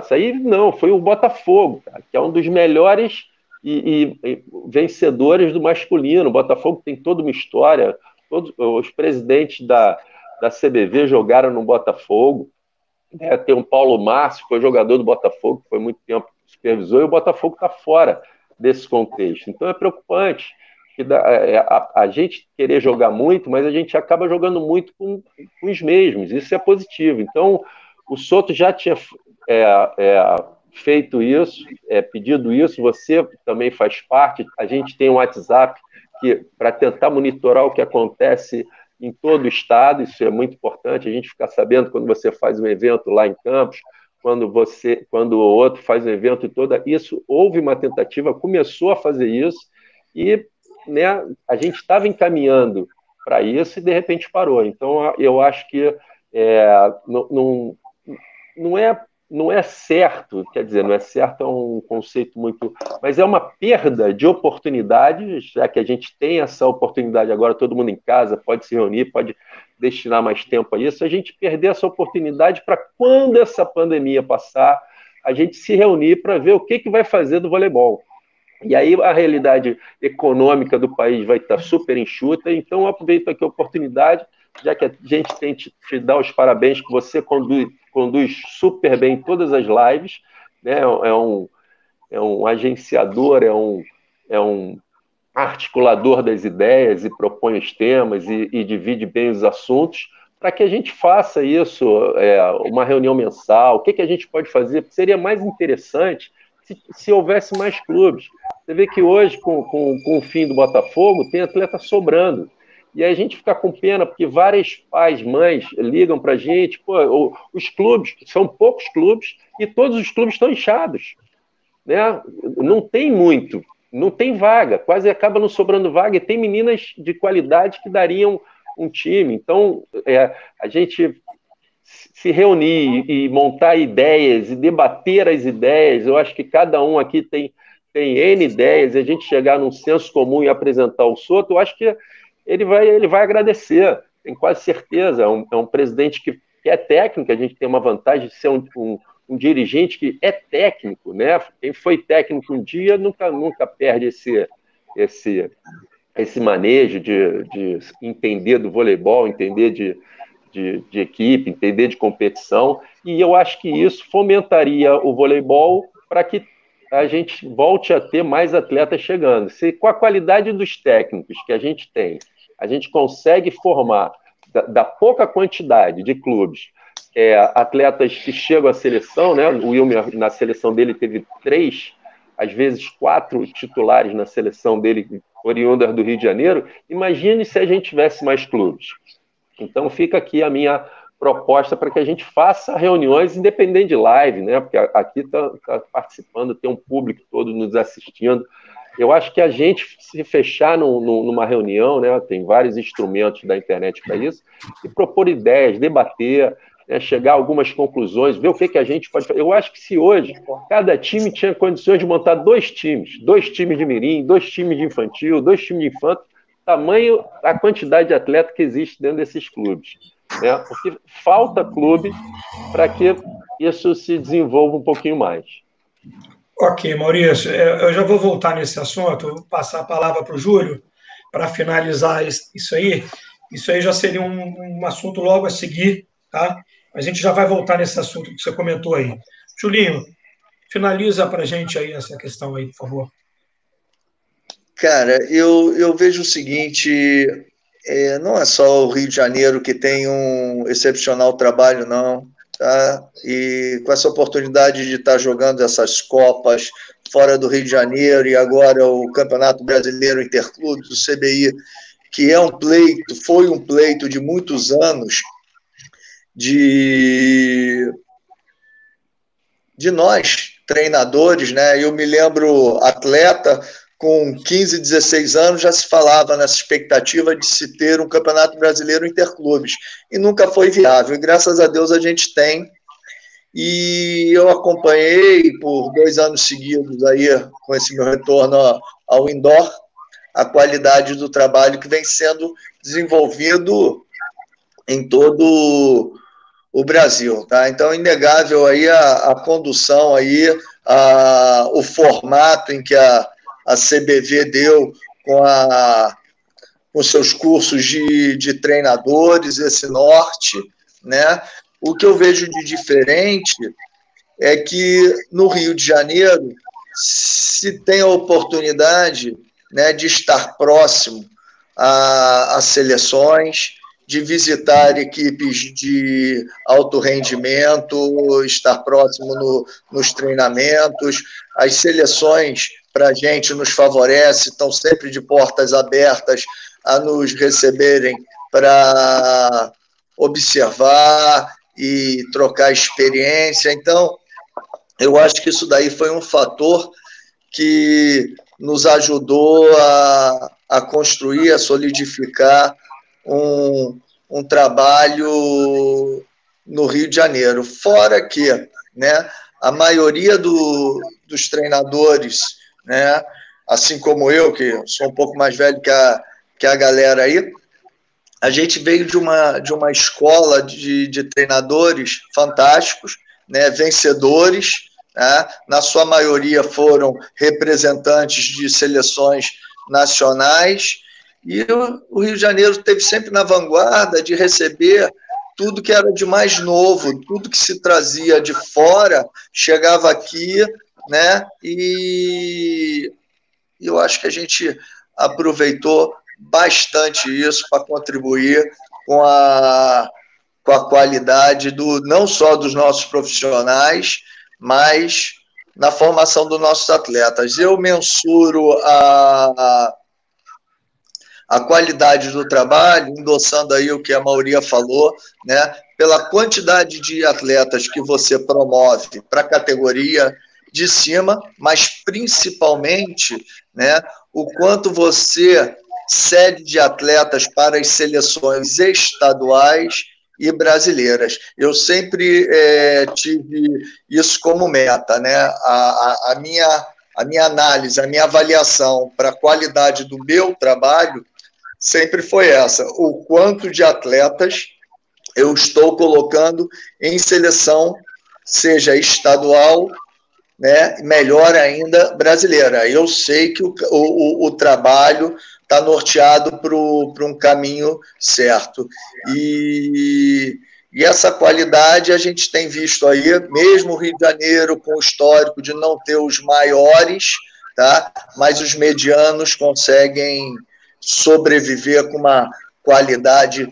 Isso aí não, foi o Botafogo, cara, que é um dos melhores e vencedores do masculino. O Botafogo tem toda uma história, todos os presidentes da CBV jogaram no Botafogo. Tem o Paulo Márcio, que foi jogador do Botafogo, que foi muito tempo supervisor, e o Botafogo está fora desse contexto. Então é preocupante que a gente querer jogar muito, mas a gente acaba jogando muito com os mesmos. Isso é positivo. Então, o Soto já tinha feito isso, pedido isso, você também faz parte. A gente tem um WhatsApp para tentar monitorar o que acontece em todo o estado, isso é muito importante, a gente ficar sabendo quando você faz um evento lá em Campos, quando o outro faz um evento isso, houve uma tentativa, começou a fazer isso, e né, a gente estava encaminhando para isso e de repente parou. Então eu acho que não é certo, quer dizer, não é certo, é um conceito muito, mas é uma perda de oportunidade, já que a gente tem essa oportunidade agora, todo mundo em casa pode se reunir, pode destinar mais tempo a isso, a gente perder essa oportunidade para quando essa pandemia passar, a gente se reunir para ver o que vai fazer do voleibol. E aí a realidade econômica do país vai estar super enxuta, então eu aproveito aqui a oportunidade, já que a gente tem te dar os parabéns, que você conduz super bem todas as lives, né? É um agenciador, é um articulador das ideias e propõe os temas e divide bem os assuntos, para que a gente faça isso, uma reunião mensal, o que a gente pode fazer, seria mais interessante se houvesse mais clubes. Você vê que hoje, com o fim do Botafogo, tem atleta sobrando. E aí a gente fica com pena, porque vários pais, mães ligam para a gente, os clubes, são poucos clubes, e todos os clubes estão inchados. Né? Não tem muito, não tem vaga, quase acaba não sobrando vaga, e tem meninas de qualidade que dariam um time. Então, a gente se reunir e montar ideias e debater as ideias, eu acho que cada um aqui tem N ideias, e a gente chegar num senso comum e apresentar o Soto, eu acho que ele vai agradecer, tenho quase certeza. É um presidente que é técnico, a gente tem uma vantagem de ser um dirigente que é técnico, né? Quem foi técnico um dia nunca perde esse manejo de entender do voleibol, entender de equipe, entender de competição, e eu acho que isso fomentaria o voleibol para que a gente volte a ter mais atletas chegando. Se com a qualidade dos técnicos que a gente tem, a gente consegue formar, da pouca quantidade de clubes, atletas que chegam à seleção, né? O Wilmer, na seleção dele, teve 3, às vezes 4 titulares na seleção dele, oriundas do Rio de Janeiro. Imagine se a gente tivesse mais clubes. Então fica aqui a minha proposta para que a gente faça reuniões independente de live, né? Porque aqui está participando, tem um público todo nos assistindo. Eu acho que a gente se fechar numa reunião, né? Tem vários instrumentos da internet para isso, e propor ideias, debater, né? Chegar a algumas conclusões, ver o que a gente pode fazer. Eu acho que se hoje cada time tinha condições de montar 2 times de mirim, 2 times de infantil, 2 times de infanto, tamanho a quantidade de atleta que existe dentro desses clubes. Né? Porque falta clube para que isso se desenvolva um pouquinho mais. Ok, Maurício, eu já vou voltar nesse assunto, vou passar a palavra para o Júlio para finalizar isso aí. Isso aí já seria um assunto logo a seguir, tá? A gente já vai voltar nesse assunto que você comentou aí. Julinho, finaliza para a gente aí essa questão aí, por favor. Cara, eu vejo o seguinte, não é só o Rio de Janeiro que tem um excepcional trabalho, não, tá? E com essa oportunidade de estar jogando essas Copas fora do Rio de Janeiro, e agora o Campeonato Brasileiro Interclubes, o CBI, que foi um pleito de muitos anos de nós, treinadores, né? Eu me lembro, atleta, com 15, 16 anos, já se falava nessa expectativa de se ter um Campeonato Brasileiro Interclubes, e nunca foi viável, e graças a Deus a gente tem, e eu acompanhei por 2 anos seguidos aí, com esse meu retorno ao indoor, a qualidade do trabalho que vem sendo desenvolvido em todo o Brasil, tá? Então, inegável aí a condução aí, o formato em que a CBV deu com seus cursos de treinadores, esse norte, né? O que eu vejo de diferente é que no Rio de Janeiro se tem a oportunidade, né, de estar próximo a seleções, de visitar equipes de alto rendimento, estar próximo nos treinamentos. As seleções, para a gente, nos favorece, estão sempre de portas abertas a nos receberem para observar e trocar experiência. Então, eu acho que isso daí foi um fator que nos ajudou a construir, a solidificar um trabalho no Rio de Janeiro. Fora que, né, a maioria dos treinadores, né, assim como eu, que sou um pouco mais velho que a galera aí, a gente veio de uma escola de treinadores fantásticos, né, vencedores, né, na sua maioria foram representantes de seleções nacionais, e o Rio de Janeiro esteve sempre na vanguarda de receber tudo que era de mais novo, tudo que se trazia de fora, chegava aqui, né, e eu acho que a gente aproveitou bastante isso para contribuir com a qualidade não só dos nossos profissionais, mas na formação dos nossos atletas. Eu mensuro a qualidade do trabalho, endossando aí o que a Maria falou, né, pela quantidade de atletas que você promove para a categoria de cima, mas principalmente, né, o quanto você cede de atletas para as seleções estaduais e brasileiras. Eu sempre tive isso como meta, né? A minha análise, a minha avaliação para a qualidade do meu trabalho sempre foi essa: o quanto de atletas eu estou colocando em seleção, seja estadual, né, melhor ainda, brasileira. Eu sei que o trabalho está norteado para um caminho certo. E essa qualidade a gente tem visto aí, mesmo o Rio de Janeiro, com o histórico de não ter os maiores, tá? Mas os medianos conseguem sobreviver com uma qualidade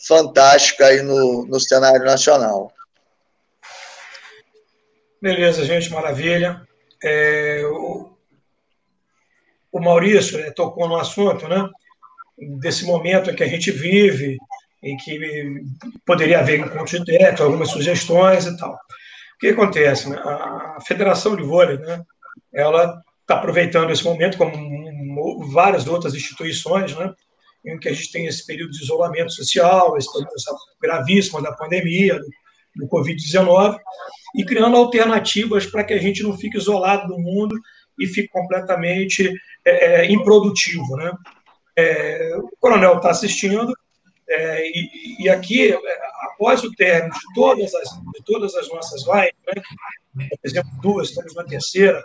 fantástica aí no cenário nacional. Beleza, gente, maravilha. O Maurício, né, tocou no assunto, né, desse momento em que a gente vive, em que poderia haver encontro de teto, algumas sugestões e tal. O que acontece? Né? A Federação de Vôlei, né, ela está aproveitando esse momento, como várias outras instituições, né, em que a gente tem esse período de isolamento social, essa gravíssima da pandemia, do Covid-19, e criando alternativas para que a gente não fique isolado do mundo e fique completamente improdutivo, né? O Coronel está assistindo, e aqui, após o término de todas as nossas lives, né, por exemplo, 2, estamos na terceira,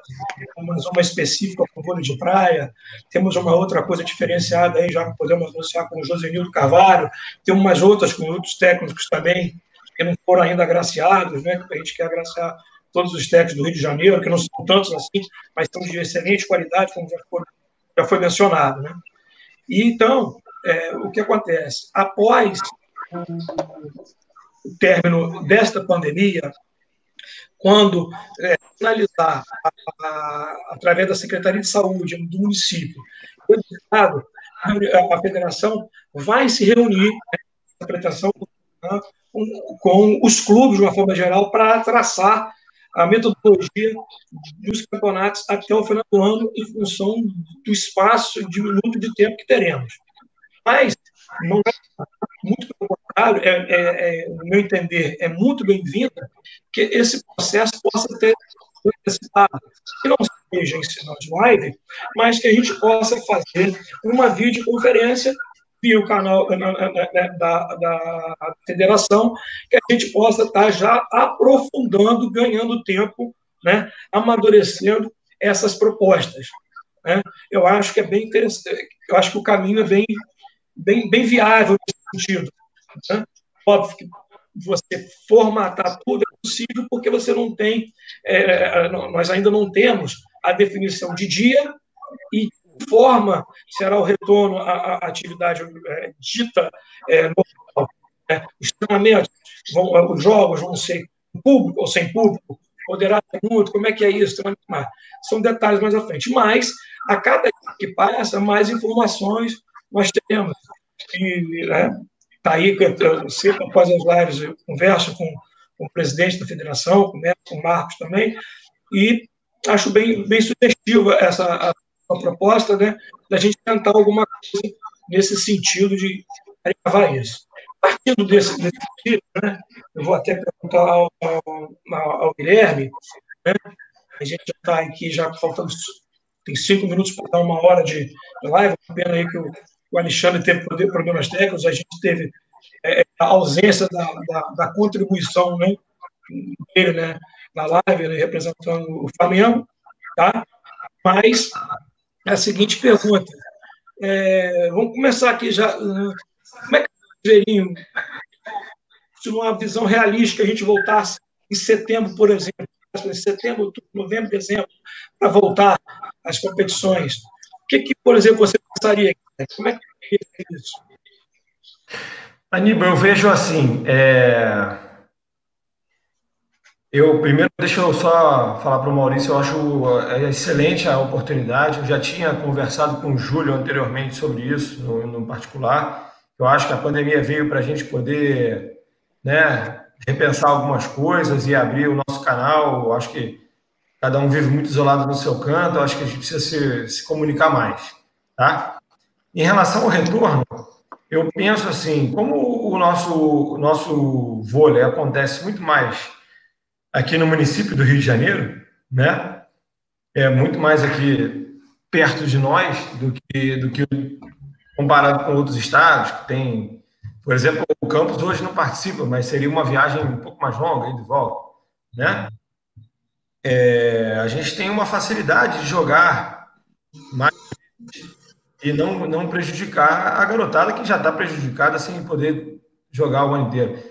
uma específica com vôlei de praia, temos uma outra coisa diferenciada aí, já podemos anunciar com o Josenildo Carvalho, temos umas outras com outros técnicos também, que não foram ainda agraciados, né, que a gente quer agraciar todos os técnicos do Rio de Janeiro, que não são tantos assim, mas são de excelente qualidade, como já foi mencionado, né? E então, o que acontece? Após o término desta pandemia, quando finalizar, através da Secretaria de Saúde do município, a federação vai se reunir, a pretensão, com os clubes, de uma forma geral, para traçar a metodologia dos campeonatos até o final do ano, em função do espaço diminuto de tempo que teremos. Mas, não é muito pelo contrário, no meu entender, é muito bem-vindo que esse processo possa ter antecipado, que não seja em sinal de live, mas que a gente possa fazer uma videoconferência via o canal da federação, que a gente possa estar já aprofundando, ganhando tempo, né, amadurecendo essas propostas. Né? Eu acho que é bem interessante, eu acho que o caminho é bem viável nesse sentido. Né? Óbvio que você formatar tudo é possível, porque você não tem, nós ainda não temos a definição de dia e forma será o retorno à atividade dita normal. Os treinamentos, os jogos vão ser com público ou sem público, poderá ter muito, como é que é isso? São detalhes mais à frente. Mas, a cada dia que passa, mais informações nós temos. E está aí, eu sempre após as lives, eu converso com o presidente da federação, converso com o Marcos também, e acho bem sugestiva uma proposta, né, da gente tentar alguma coisa nesse sentido de gravar isso. Partindo desse sentido, né, eu vou até perguntar ao Guilherme, né, a gente já está aqui, já faltando, tem 5 minutos para dar 1 hora de live, uma pena aí que o Alexandre teve problemas técnicos, a gente teve a ausência da contribuição, né, dele, né, na live, né, representando o Flamengo, tá? Mas é a seguinte pergunta, vamos começar aqui já, como é que vocês veriam, se numa visão realística a gente voltasse em setembro, por exemplo, em setembro, outubro, novembro, dezembro, para voltar às competições, o que, por exemplo, você pensaria? Como é que é isso? Aníbal, eu vejo assim, deixa eu só falar para o Maurício, eu acho excelente a oportunidade, eu já tinha conversado com o Júlio anteriormente sobre isso, no particular, eu acho que a pandemia veio para a gente poder, né, repensar algumas coisas e abrir o nosso canal, eu acho que cada um vive muito isolado no seu canto, eu acho que a gente precisa se comunicar mais, tá? Em relação ao retorno, eu penso assim, como o nosso vôlei acontece muito mais aqui no município do Rio de Janeiro, né? É muito mais aqui perto de nós do que comparado com outros estados que tem, por exemplo, o campus hoje não participa, mas seria uma viagem um pouco mais longa, ida e volta, né? A gente tem uma facilidade de jogar mais e não prejudicar a garotada que já está prejudicada sem poder jogar o ano inteiro.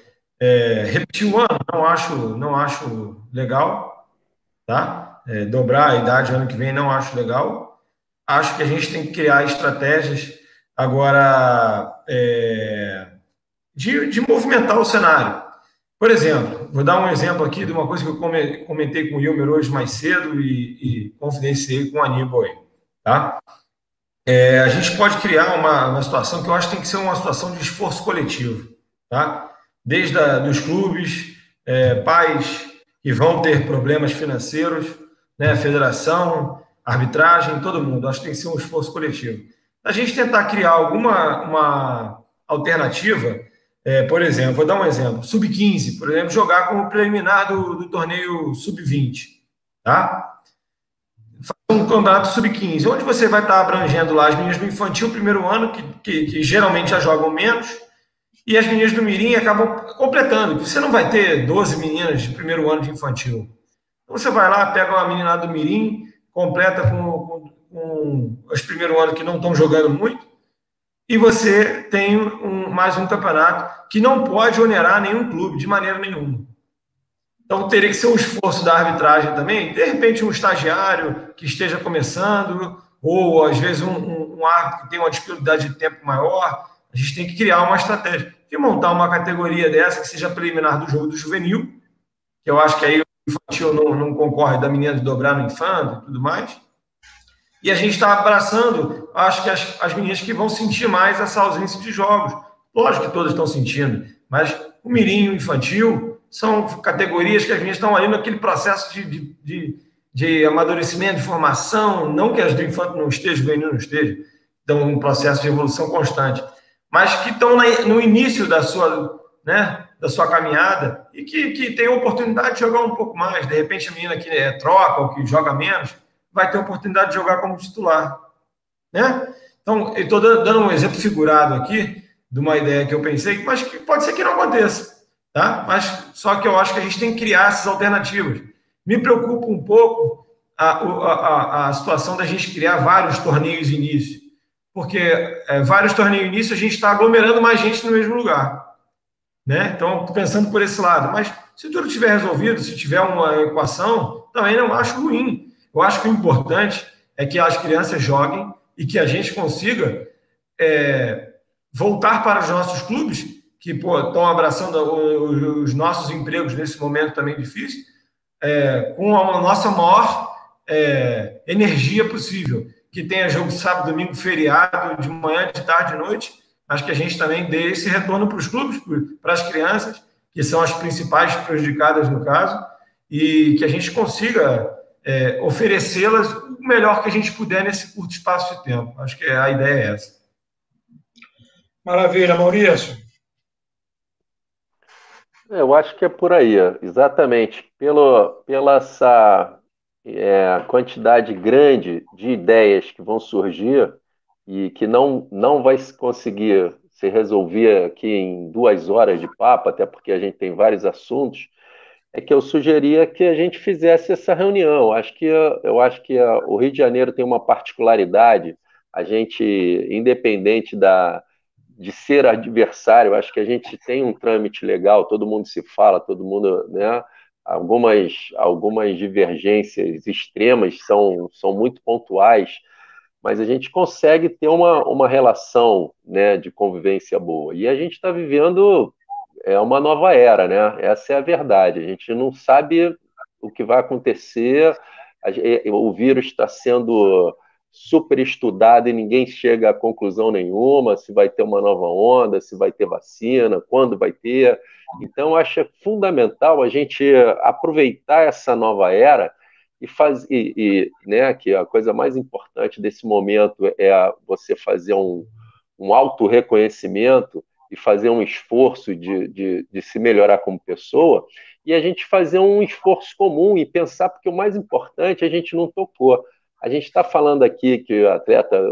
Repetir o ano, não acho legal, tá? Dobrar a idade ano que vem, não acho legal. Acho que a gente tem que criar estratégias agora de movimentar o cenário. Por exemplo, vou dar um exemplo aqui de uma coisa que eu comentei com o Wilmer hoje mais cedo e confidenciei com o Aníbal aí, tá? A gente pode criar uma situação que eu acho que tem que ser uma situação de esforço coletivo, tá? Desde dos clubes, pais que vão ter problemas financeiros, né? Federação, arbitragem, todo mundo. Acho que tem que ser um esforço coletivo. A gente tentar criar uma alternativa, por exemplo, vou dar um exemplo, sub-15, por exemplo, jogar como preliminar do torneio sub-20, tá? Fazer um campeonato sub-15, onde você vai estar abrangendo lá as meninas do infantil primeiro ano, que geralmente já jogam menos, e as meninas do mirim acabam completando. Você não vai ter 12 meninas de primeiro ano de infantil. Então você vai lá, pega uma menina do mirim, completa com os primeiros anos que não estão jogando muito, e você tem mais um campeonato que não pode onerar nenhum clube, de maneira nenhuma. Então, teria que ser um esforço da arbitragem também, de repente um estagiário que esteja começando, ou às vezes um árbitro que tem uma disponibilidade de tempo maior. A gente tem que criar uma estratégia de montar uma categoria dessa que seja preliminar do jogo do juvenil, que eu acho que aí o infantil não concorre da menina de dobrar no infanto e tudo mais. E a gente está abraçando, acho que as meninas que vão sentir mais essa ausência de jogos. Lógico que todas estão sentindo, mas o mirim e o infantil são categorias que as meninas estão ali naquele processo de amadurecimento, de formação, não que as do infanto não estejam, o juvenil não esteja, estão um processo de evolução constante, mas que estão no início da sua caminhada e que tem a oportunidade de jogar um pouco mais. De repente, a menina que troca ou que joga menos vai ter a oportunidade de jogar como titular, né? Então, eu estou dando um exemplo figurado aqui de uma ideia que eu pensei, mas que pode ser que não aconteça, tá? Mas só que eu acho que a gente tem que criar essas alternativas. Me preocupa um pouco a situação da gente criar vários torneios início, porque vários torneios início a gente está aglomerando mais gente no mesmo lugar, né? Então, estou pensando por esse lado. Mas se tudo estiver resolvido, se tiver uma equação, também não acho ruim. Eu acho que o importante é que as crianças joguem e que a gente consiga voltar para os nossos clubes, que estão abraçando os nossos empregos nesse momento também difícil, com a nossa maior energia possível. Que tenha jogo sábado, domingo, feriado, de manhã, de tarde, de noite, mas que a gente também dê esse retorno para os clubes, para as crianças, que são as principais prejudicadas no caso, e que a gente consiga oferecê-las o melhor que a gente puder nesse curto espaço de tempo. Acho que a ideia é essa. Maravilha, Maurício. Eu acho que é por aí, exatamente. Pela essa quantidade grande de ideias que vão surgir e que não vai se conseguir se resolver aqui em 2 horas de papo, até porque a gente tem vários assuntos, é que eu sugeria que a gente fizesse essa reunião. Eu acho que o Rio de Janeiro tem uma particularidade, a gente, independente de ser adversário, acho que a gente tem um trâmite legal, todo mundo se fala, todo mundo, né? Algumas divergências extremas são muito pontuais, mas a gente consegue ter uma relação, né, de convivência boa. E a gente está vivendo uma nova era, né? Essa é a verdade. A gente não sabe o que vai acontecer, o vírus está sendo super estudado e ninguém chega a conclusão nenhuma, se vai ter uma nova onda, se vai ter vacina, quando vai ter. Então, eu acho fundamental a gente aproveitar essa nova era né, que a coisa mais importante desse momento é você fazer um autorreconhecimento e fazer um esforço de se melhorar como pessoa, e a gente fazer um esforço comum e pensar, porque o mais importante a gente não tocou. A gente está falando aqui que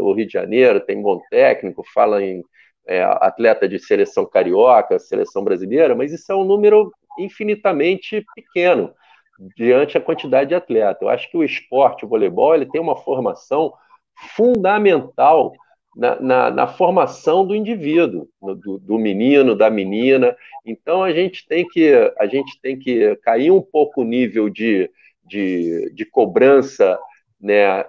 o Rio de Janeiro tem bom técnico, fala em atleta de seleção carioca, seleção brasileira, mas isso é um número infinitamente pequeno diante da quantidade de atleta. Eu acho que o esporte, o voleibol, ele tem uma formação fundamental na formação do indivíduo, do menino, da menina. Então a gente tem que cair um pouco o nível de cobrança, né,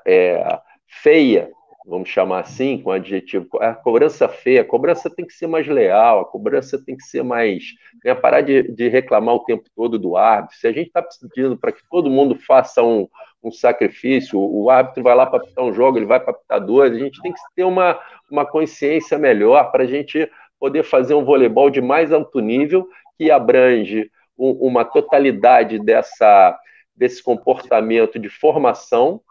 feia, vamos chamar assim, com adjetivo. A cobrança feia, a cobrança tem que ser mais leal, a cobrança tem que ser mais, né, parar de reclamar o tempo todo do árbitro. Se a gente está pedindo para que todo mundo faça um sacrifício, o árbitro vai lá para apitar um jogo, ele vai para apitar dois, a gente tem que ter uma consciência melhor para a gente poder fazer um voleibol de mais alto nível, que abrange uma totalidade desse comportamento de formação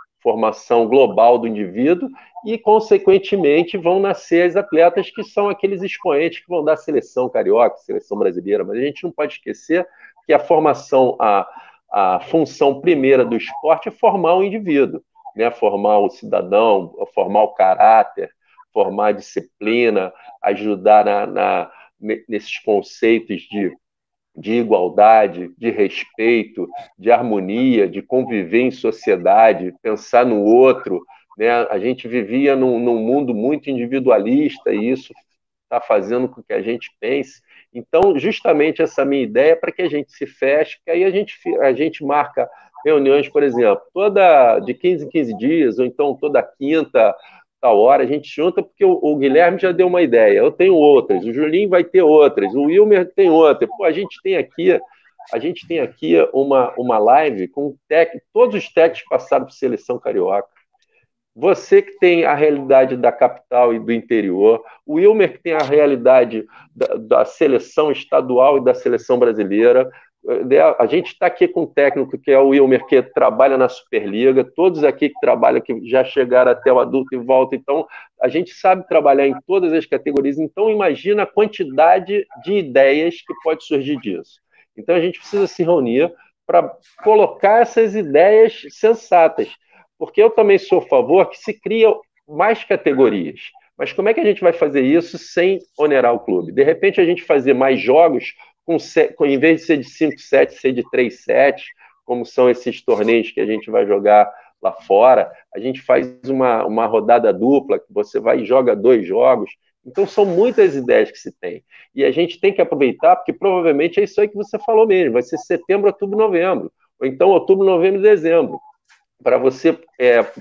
global do indivíduo, e, consequentemente, vão nascer as atletas que são aqueles expoentes que vão dar seleção carioca, seleção brasileira. Mas a gente não pode esquecer que a formação, a função primeira do esporte é formar o indivíduo, né? Formar o cidadão, formar o caráter, formar a disciplina, ajudar nesses conceitos de igualdade, de respeito, de harmonia, de conviver em sociedade, pensar no outro, né? A gente vivia num mundo muito individualista e isso está fazendo com que a gente pense. Então, justamente essa minha ideia é para que a gente se feche, que aí a gente marca reuniões, por exemplo, de 15 em 15 dias, ou então toda quinta, tal hora, a gente junta, porque o Guilherme já deu uma ideia, eu tenho outras, o Julinho vai ter outras, o Wilmer tem outra. Pô, a gente tem aqui uma live com todos os técnicos passaram por seleção carioca. Você que tem a realidade da capital e do interior, o Wilmer que tem a realidade da seleção estadual e da seleção brasileira. A gente está aqui com um técnico que é o Wilmer, que trabalha na Superliga, todos aqui que trabalham, que já chegaram até o adulto e voltam. Então, a gente sabe trabalhar em todas as categorias. Então, imagina a quantidade de ideias que pode surgir disso. Então, a gente precisa se reunir para colocar essas ideias sensatas. Porque eu também sou a favor que se cria mais categorias. Mas como é que a gente vai fazer isso sem onerar o clube? De repente, a gente fazer mais jogos, em vez de ser de 5 sets, ser de 3 sets, como são esses torneios que a gente vai jogar lá fora. A gente faz uma rodada dupla, que você vai e joga 2 jogos. Então, são muitas ideias que se tem. E a gente tem que aproveitar, porque provavelmente é isso aí que você falou mesmo. Vai ser setembro, outubro, novembro. Ou então outubro, novembro e dezembro. Para você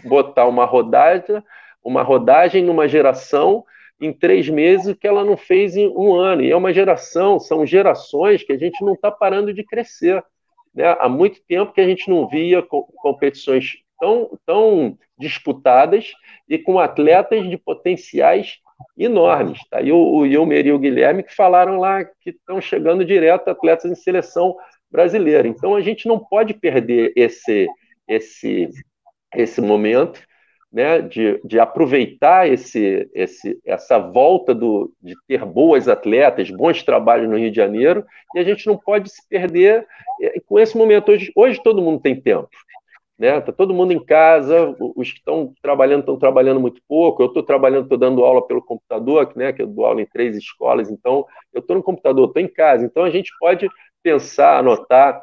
botar uma rodagem numa geração em 3 meses, o que ela não fez em 1 ano. E é uma geração, são gerações que a gente não está parando de crescer, né? Há muito tempo que a gente não via competições tão disputadas e com atletas de potenciais enormes. Tá? E o Wilmer e o Guilherme que falaram lá que estão chegando direto atletas em seleção brasileira. Então a gente não pode perder esse momento, né, de aproveitar essa volta de ter boas atletas, bons trabalhos no Rio de Janeiro, e a gente não pode se perder com esse momento. Hoje todo mundo tem tempo. Né? Tá todo mundo em casa, os que estão trabalhando muito pouco. Eu estou dando aula pelo computador, né? Que eu dou aula em 3 escolas, então eu estou no computador, estou em casa. Então a gente pode pensar, anotar,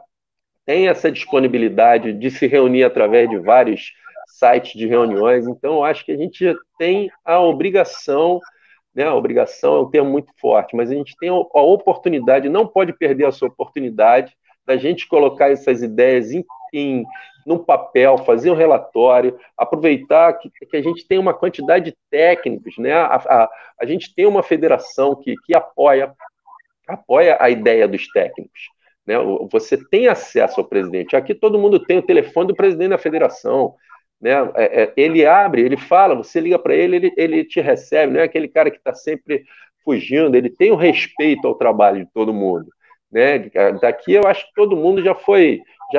tem essa disponibilidade de se reunir através de vários sites de reuniões. Então eu acho que a gente tem a obrigação, né? A obrigação é um termo muito forte, mas a gente tem a oportunidade, não pode perder essa oportunidade da gente colocar essas ideias num papel, fazer um relatório, aproveitar que a gente tem uma quantidade de técnicos, né? A gente tem uma federação que apoia a ideia dos técnicos, né? Você tem acesso ao presidente. Aqui todo mundo tem o telefone do presidente da federação, né? Ele abre, ele fala, você liga para ele te recebe, não é aquele cara que está sempre fugindo, ele tem o respeito ao trabalho de todo mundo. Né? Daqui eu acho que todo mundo já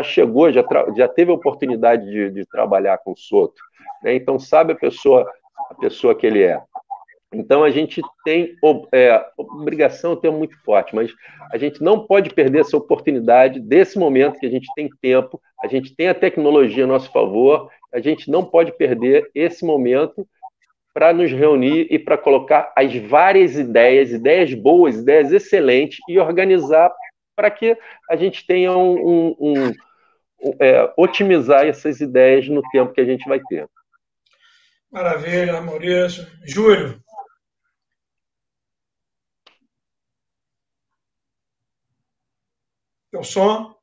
chegou, já teve a oportunidade de trabalhar com o Soto, né? Então sabe a pessoa que ele é. Então a gente tem obrigação, é um termo muito forte, mas a gente não pode perder essa oportunidade desse momento que a gente tem tempo, a gente tem a tecnologia a nosso favor, a gente não pode perder esse momento para nos reunir e para colocar as várias ideias boas, ideias excelentes, e organizar para que a gente tenha otimizar essas ideias no tempo que a gente vai ter. Maravilha, Maurício. Júlio. Teu som?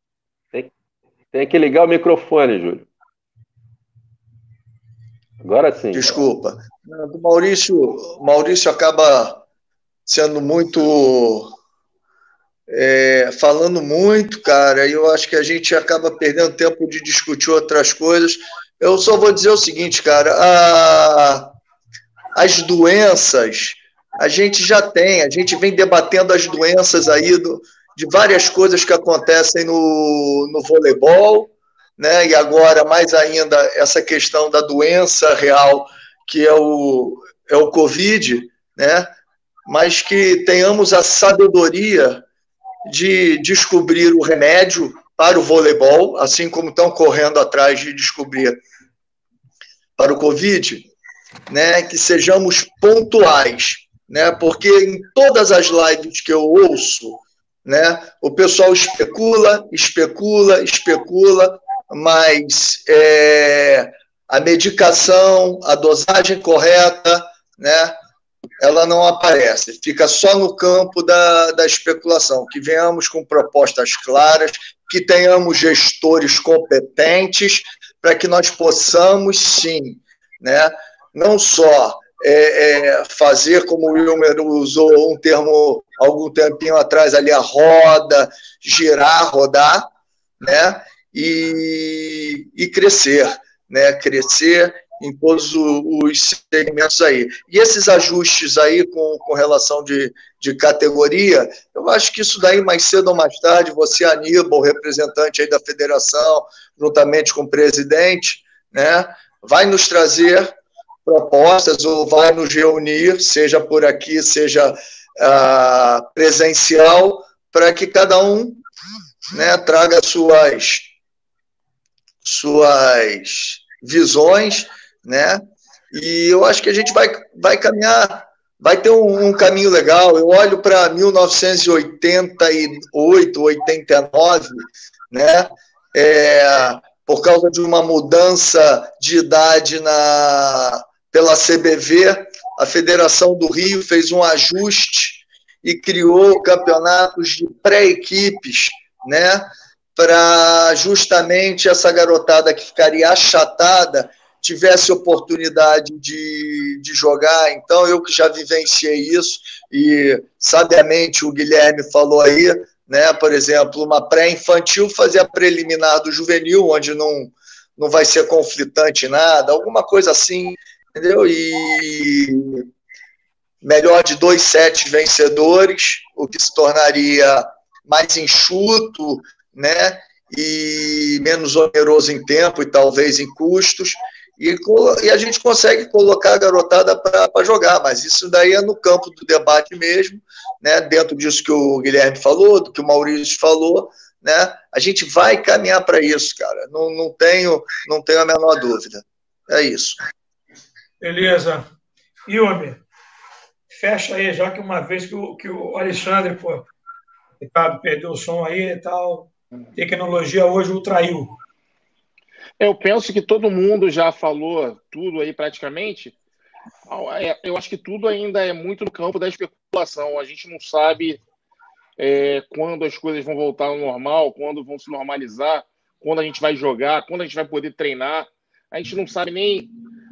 Tem que ligar o microfone, Júlio. Agora sim. Desculpa. O Maurício acaba sendo muito... falando muito, cara, e eu acho que a gente acaba perdendo tempo de discutir outras coisas. Eu só vou dizer o seguinte, cara, as doenças, a gente já tem, a gente vem debatendo as doenças aí de várias coisas que acontecem no voleibol, né? E agora, mais ainda, essa questão da doença real, que é o Covid, né? Mas que tenhamos a sabedoria de descobrir o remédio para o voleibol, assim como estão correndo atrás de descobrir para o Covid, né? Que sejamos pontuais, né? Porque em todas as lives que eu ouço, né, o pessoal especula, mas a medicação, a dosagem correta, né, ela não aparece, fica só no campo da especulação. Que venhamos com propostas claras, que tenhamos gestores competentes, para que nós possamos, sim, né, não só fazer, como o Wilmer usou um termo algum tempinho atrás ali, a roda, girar, rodar, né, e crescer, né, crescer em todos os segmentos aí. E esses ajustes aí com relação de categoria, eu acho que isso daí mais cedo ou mais tarde, você, Aníbal, representante aí da federação, juntamente com o presidente, né, vai nos trazer propostas ou vai nos reunir, seja por aqui, seja presencial, para que cada um, né, traga suas visões, né? E eu acho que a gente vai caminhar, vai ter um caminho legal. Eu olho para 1988, 89, né? Por causa de uma mudança de idade pela CBV, a Federação do Rio fez um ajuste e criou campeonatos de pré-equipes, né? Para justamente essa garotada que ficaria achatada tivesse oportunidade de jogar. Então, eu que já vivenciei isso, e sabiamente o Guilherme falou aí, né, por exemplo, uma pré-infantil fazer a preliminar do juvenil, onde não vai ser conflitante nada, alguma coisa assim, entendeu? E melhor de 2 sets vencedores, o que se tornaria mais enxuto, né? e menos oneroso em tempo e talvez em custos, e a gente consegue colocar a garotada para jogar, mas isso daí é no campo do debate mesmo, né? Dentro disso que o Guilherme falou, do que o Maurício falou, né? A gente vai caminhar para isso, cara, não tenho a menor dúvida. É isso. Beleza. Yumi, fecha aí, já que uma vez que o Alexandre, pô, Ricardo perdeu o som aí e tal, tecnologia hoje o traiu. Eu penso que todo mundo já falou tudo aí praticamente. Eu acho que tudo ainda é muito no campo da especulação. A gente não sabe quando as coisas vão voltar ao normal, quando vão se normalizar, quando a gente vai jogar, quando a gente vai poder treinar. A gente não sabe nem...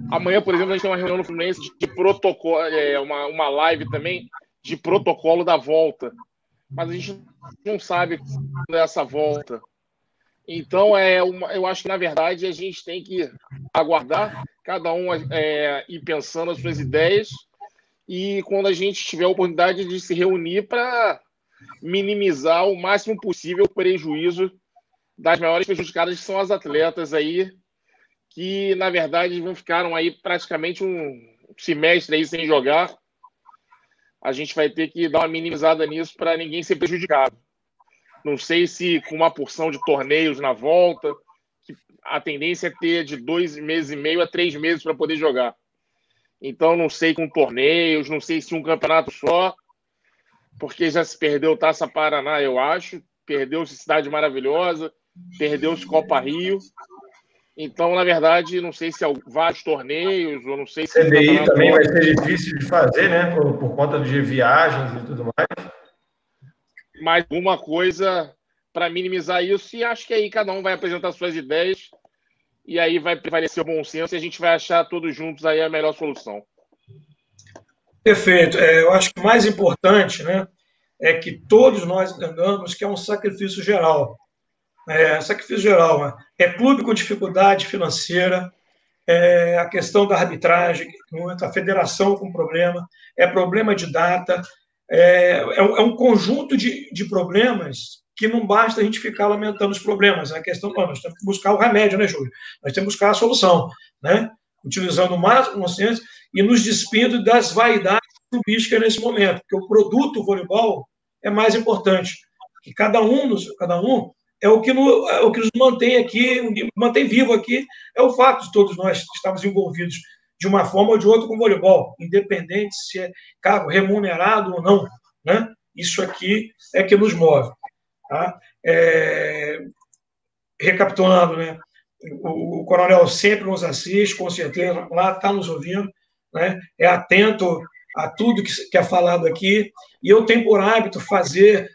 Amanhã, por exemplo, a gente tem uma reunião no Fluminense de protocolo, uma live também de protocolo da volta. Mas a gente não sabe quando é essa volta. Então, eu acho que, na verdade, a gente tem que aguardar, cada um ir pensando as suas ideias, e quando a gente tiver a oportunidade de se reunir para minimizar o máximo possível o prejuízo das maiores prejudicadas, que são as atletas aí, que, na verdade, ficaram aí praticamente um semestre aí sem jogar. A gente vai ter que dar uma minimizada nisso para ninguém ser prejudicado. Não sei se com uma porção de torneios na volta, que a tendência é ter de 2 meses e meio a 3 meses para poder jogar. Então, não sei com torneios, não sei se um campeonato só, porque já se perdeu Taça Paraná, eu acho, perdeu-se Cidade Maravilhosa, perdeu-se Copa Rio. Então, na verdade, não sei se vários torneios, ou não sei se... CBI também vai ser difícil de fazer, né? Por conta de viagens e tudo mais. Mais alguma coisa para minimizar isso, e acho que aí cada um vai apresentar suas ideias, e aí vai prevalecer o bom senso, e a gente vai achar todos juntos aí a melhor solução. Perfeito. Eu acho que o mais importante, né, é que todos nós entendamos que é um sacrifício geral. Sacrifício geral, né? É clube com dificuldade financeira, a questão da arbitragem, a federação com problema, problema de data, é um conjunto de problemas que não basta a gente ficar lamentando os problemas. A questão, nós temos que buscar o remédio, né, Júlio? Nós temos que buscar a solução, né? Utilizando o máximo consciência e nos despindo das vaidades clubísticas nesse momento, porque o produto voleibol é mais importante. Que cada um é o que nos mantém aqui, mantém vivo aqui, é o fato de todos nós estarmos envolvidos de uma forma ou de outra com o voleibol, independente se é cargo remunerado ou não, né? Isso aqui é que nos move. Tá? Recapitulando, né? O Coronel sempre nos assiste, com certeza, lá está nos ouvindo, né? É atento a tudo que é falado aqui, e eu tenho por hábito fazer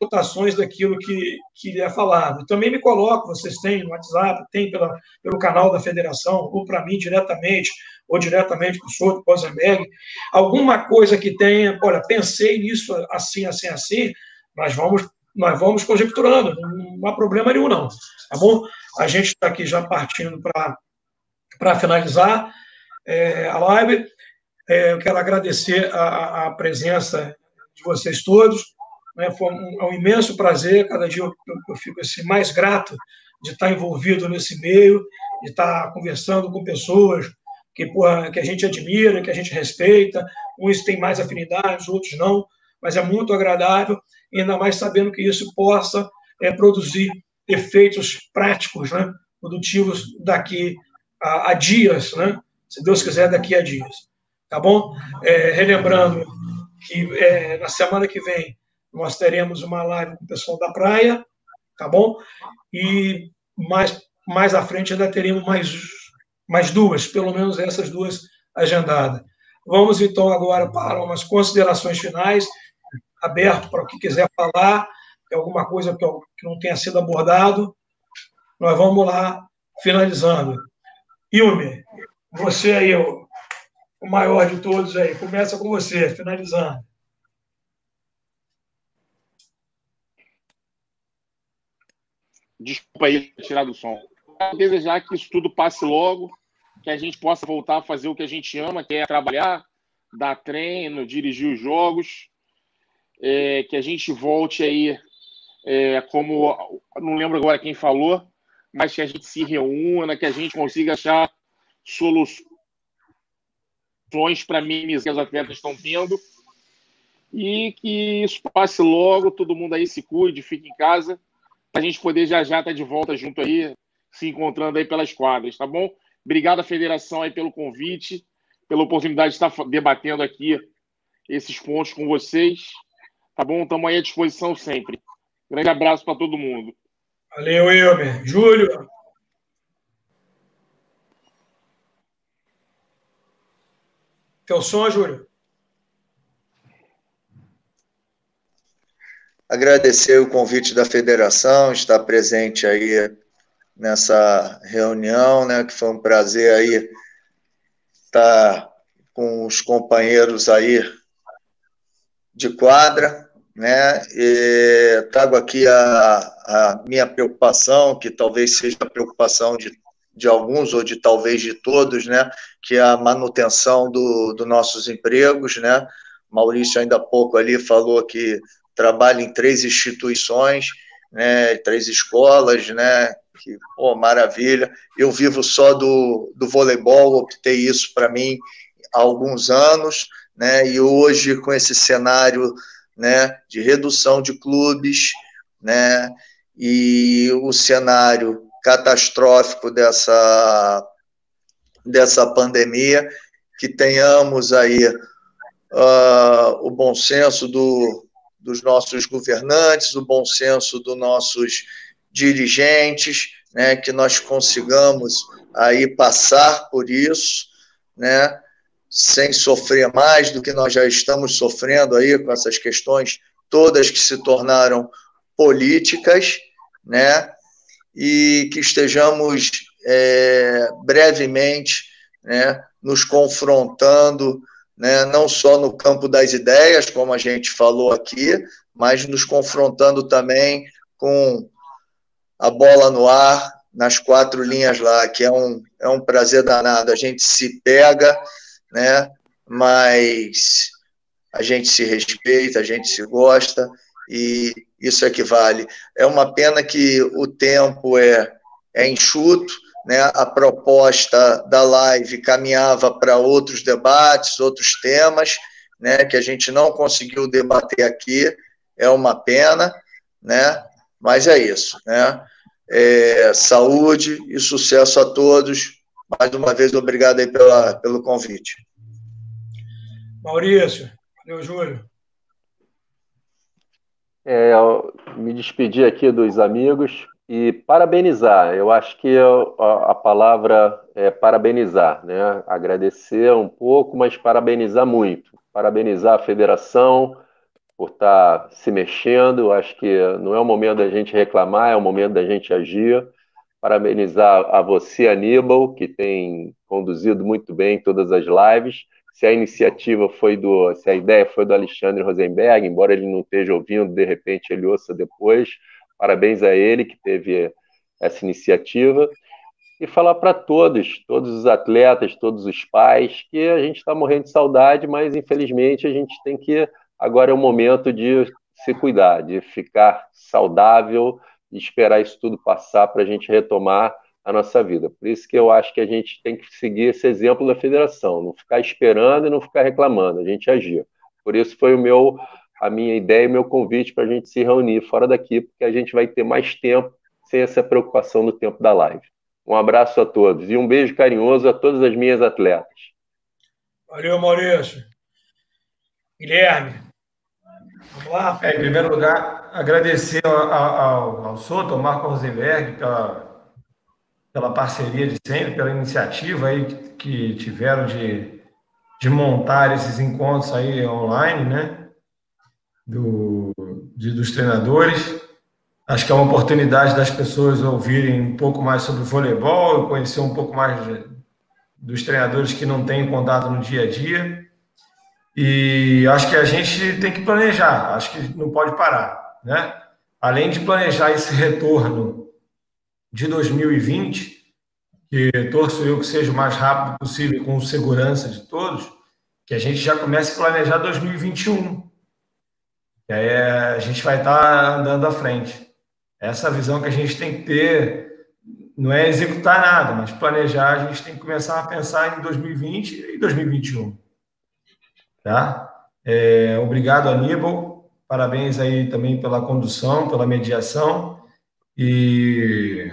anotações daquilo que é falado. Também me coloco, vocês têm no WhatsApp, tem pelo canal da federação, ou para mim diretamente, ou diretamente para o senhor, para o Rosenberg, alguma coisa que tenha, olha, pensei nisso assim, assim, assim, nós vamos conjecturando, não há problema nenhum, não. Tá bom? A gente está aqui já partindo para finalizar a live. Eu quero agradecer a presença de vocês todos. Foi um imenso prazer. Cada dia eu fico assim, mais grato de estar envolvido nesse meio, de estar conversando com pessoas que a gente admira, que a gente respeita. Uns têm mais afinidades, outros não, mas é muito agradável, ainda mais sabendo que isso possa produzir efeitos práticos, né, produtivos daqui a dias, né, se Deus quiser, daqui a dias. Tá bom? Relembrando que na semana que vem nós teremos uma live com o pessoal da praia, tá bom? E mais à frente ainda teremos mais duas, pelo menos essas duas agendadas. Vamos, então, agora para umas considerações finais, aberto para o que quiser falar, alguma coisa que não tenha sido abordado. Nós vamos lá, finalizando. Yumi, você aí, o maior de todos aí, começa com você, finalizando. Desculpa aí, tirar do som. Quero desejar que isso tudo passe logo, que a gente possa voltar a fazer o que a gente ama, que é trabalhar, dar treino, dirigir os jogos, que a gente volte aí como, não lembro agora quem falou, mas que a gente se reúna, que a gente consiga achar soluções para minimizar que os atletas estão tendo e que isso passe logo, todo mundo aí se cuide, fique em casa, para a gente poder já estar de volta junto aí, se encontrando aí pelas quadras, tá bom? Obrigado à federação aí pelo convite, pela oportunidade de estar debatendo aqui esses pontos com vocês, tá bom? Estamos aí à disposição sempre. Grande abraço para todo mundo. Valeu, Elmer. Júlio. Teu som, Júlio. Agradecer o convite da federação, estar presente aí nessa reunião, né, que foi um prazer aí estar com os companheiros aí de quadra, né, e trago aqui a minha preocupação, que talvez seja a preocupação de alguns ou de talvez de todos, né, que é a manutenção dos nossos empregos, né. Maurício ainda há pouco ali falou que trabalha em 3 instituições, né, 3 escolas, né, que, pô, maravilha. Eu vivo só do voleibol, optei isso para mim há alguns anos, né, e hoje com esse cenário, né, de redução de clubes, né, e o cenário catastrófico dessa pandemia, que tenhamos aí o bom senso dos nossos governantes, o bom senso dos nossos dirigentes, né, que nós consigamos aí passar por isso, né, sem sofrer mais do que nós já estamos sofrendo aí com essas questões todas que se tornaram políticas, né, e que estejamos brevemente, né, nos confrontando, né, não só no campo das ideias, como a gente falou aqui, mas nos confrontando também com a bola no ar, nas 4 linhas lá, que é um prazer danado. A gente se pega, né, mas a gente se respeita, a gente se gosta, e isso é que vale. É uma pena que o tempo é enxuto, né? A proposta da live caminhava para outros debates, outros temas, né, que a gente não conseguiu debater aqui, é uma pena, né, mas é isso, né? Saúde e sucesso a todos. Mais uma vez, obrigado aí pelo convite. Maurício. Valeu, Júlio. Eu me despedi aqui dos amigos e parabenizar. Eu acho que a palavra é parabenizar, né? Agradecer um pouco, mas parabenizar muito. Parabenizar a federação por estar se mexendo. Eu acho que não é o momento da gente reclamar, é o momento da gente agir. Parabenizar a você, Aníbal, que tem conduzido muito bem todas as lives. Se a iniciativa se a ideia foi do Alexandre Rosenberg, embora ele não esteja ouvindo, de repente ele ouça depois. Parabéns a ele que teve essa iniciativa. E falar para todos os atletas, todos os pais, que a gente está morrendo de saudade, mas infelizmente a gente tem que... Agora é o momento de se cuidar, de ficar saudável e esperar isso tudo passar para a gente retomar a nossa vida. Por isso que eu acho que a gente tem que seguir esse exemplo da federação, não ficar esperando e não ficar reclamando, a gente agir. Por isso foi a minha ideia e o meu convite para a gente se reunir fora daqui, porque a gente vai ter mais tempo sem essa preocupação no tempo da live. Um abraço a todos e um beijo carinhoso a todas as minhas atletas. Valeu, Maurício. Guilherme. Vamos lá. Em primeiro lugar, agradecer ao Soto, ao Marco Rosenberg, pela parceria de sempre, pela iniciativa aí que tiveram de montar esses encontros aí online, né, dos treinadores. Acho que é uma oportunidade das pessoas ouvirem um pouco mais sobre o voleibol, conhecer um pouco mais dos treinadores que não têm contato no dia a dia. E acho que a gente tem que planejar, acho que não pode parar, né? Além de planejar esse retorno de 2020, que torço eu que seja o mais rápido possível, com segurança de todos, que a gente já comece a planejar 2021. E aí a gente vai estar andando à frente. Essa visão que a gente tem que ter não é executar nada, mas planejar, a gente tem que começar a pensar em 2020 e 2021. Tá? Obrigado, Aníbal. Parabéns aí também pela condução, pela mediação. E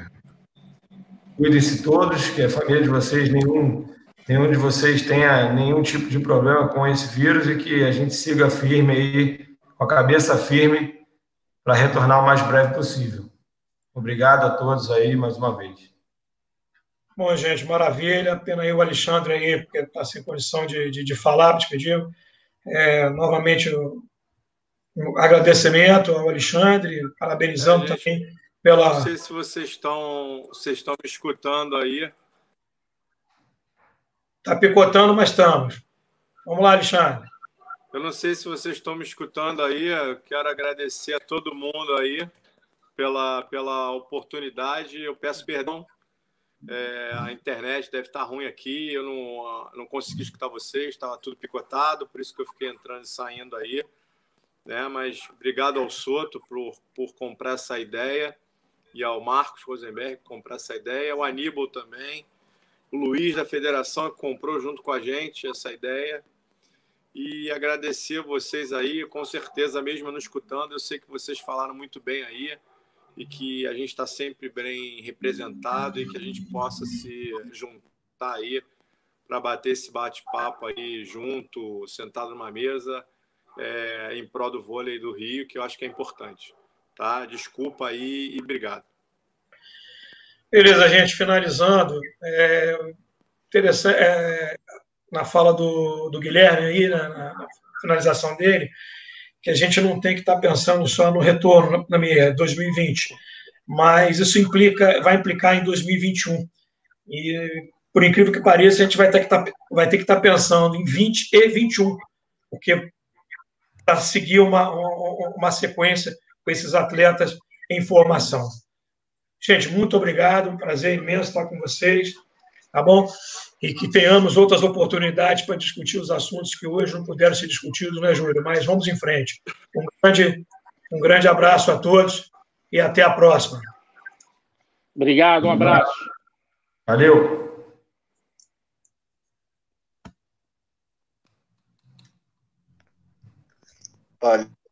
cuidem-se todos, que a família de vocês, nenhum de vocês tenha nenhum tipo de problema com esse vírus e que a gente siga firme aí, com a cabeça firme, para retornar o mais breve possível. Obrigado a todos aí mais uma vez. Bom, gente, maravilha. Pena aí o Alexandre aí, porque está sem condição de falar, despedir. Novamente, um agradecimento ao Alexandre, parabenizando também pela... Não sei se vocês estão me escutando aí. Está picotando, mas estamos. Vamos lá, Alexandre. Eu não sei se vocês estão me escutando aí. Eu quero agradecer a todo mundo aí pela oportunidade. Eu peço perdão. A internet deve estar ruim aqui. Eu não consegui escutar vocês. Estava tudo picotado, por isso que eu fiquei entrando e saindo aí. Né? Mas obrigado ao Soto por comprar essa ideia e ao Marcos Rosenberg por comprar essa ideia. O Aníbal também. O Luiz da Federação que comprou junto com a gente essa ideia. E agradecer vocês aí, com certeza, mesmo não escutando, eu sei que vocês falaram muito bem aí e que a gente está sempre bem representado e que a gente possa se juntar aí para bater esse bate-papo aí junto, sentado numa mesa, em prol do vôlei do Rio, que eu acho que é importante. Tá? Desculpa aí e obrigado. Beleza, gente, finalizando. Interessante, na fala do Guilherme aí, na finalização dele, que a gente não tem que estar pensando só no retorno na minha 2020, mas isso vai implicar em 2021. E, por incrível que pareça, a gente vai ter que estar pensando em 20 e 21, porque para seguir uma sequência com esses atletas em formação. Gente, muito obrigado, um prazer imenso estar com vocês, tá bom? E que tenhamos outras oportunidades para discutir os assuntos que hoje não puderam ser discutidos, né, Júlio? Mas vamos em frente. Um grande abraço a todos e até a próxima. Obrigado, um abraço. Valeu. Valeu.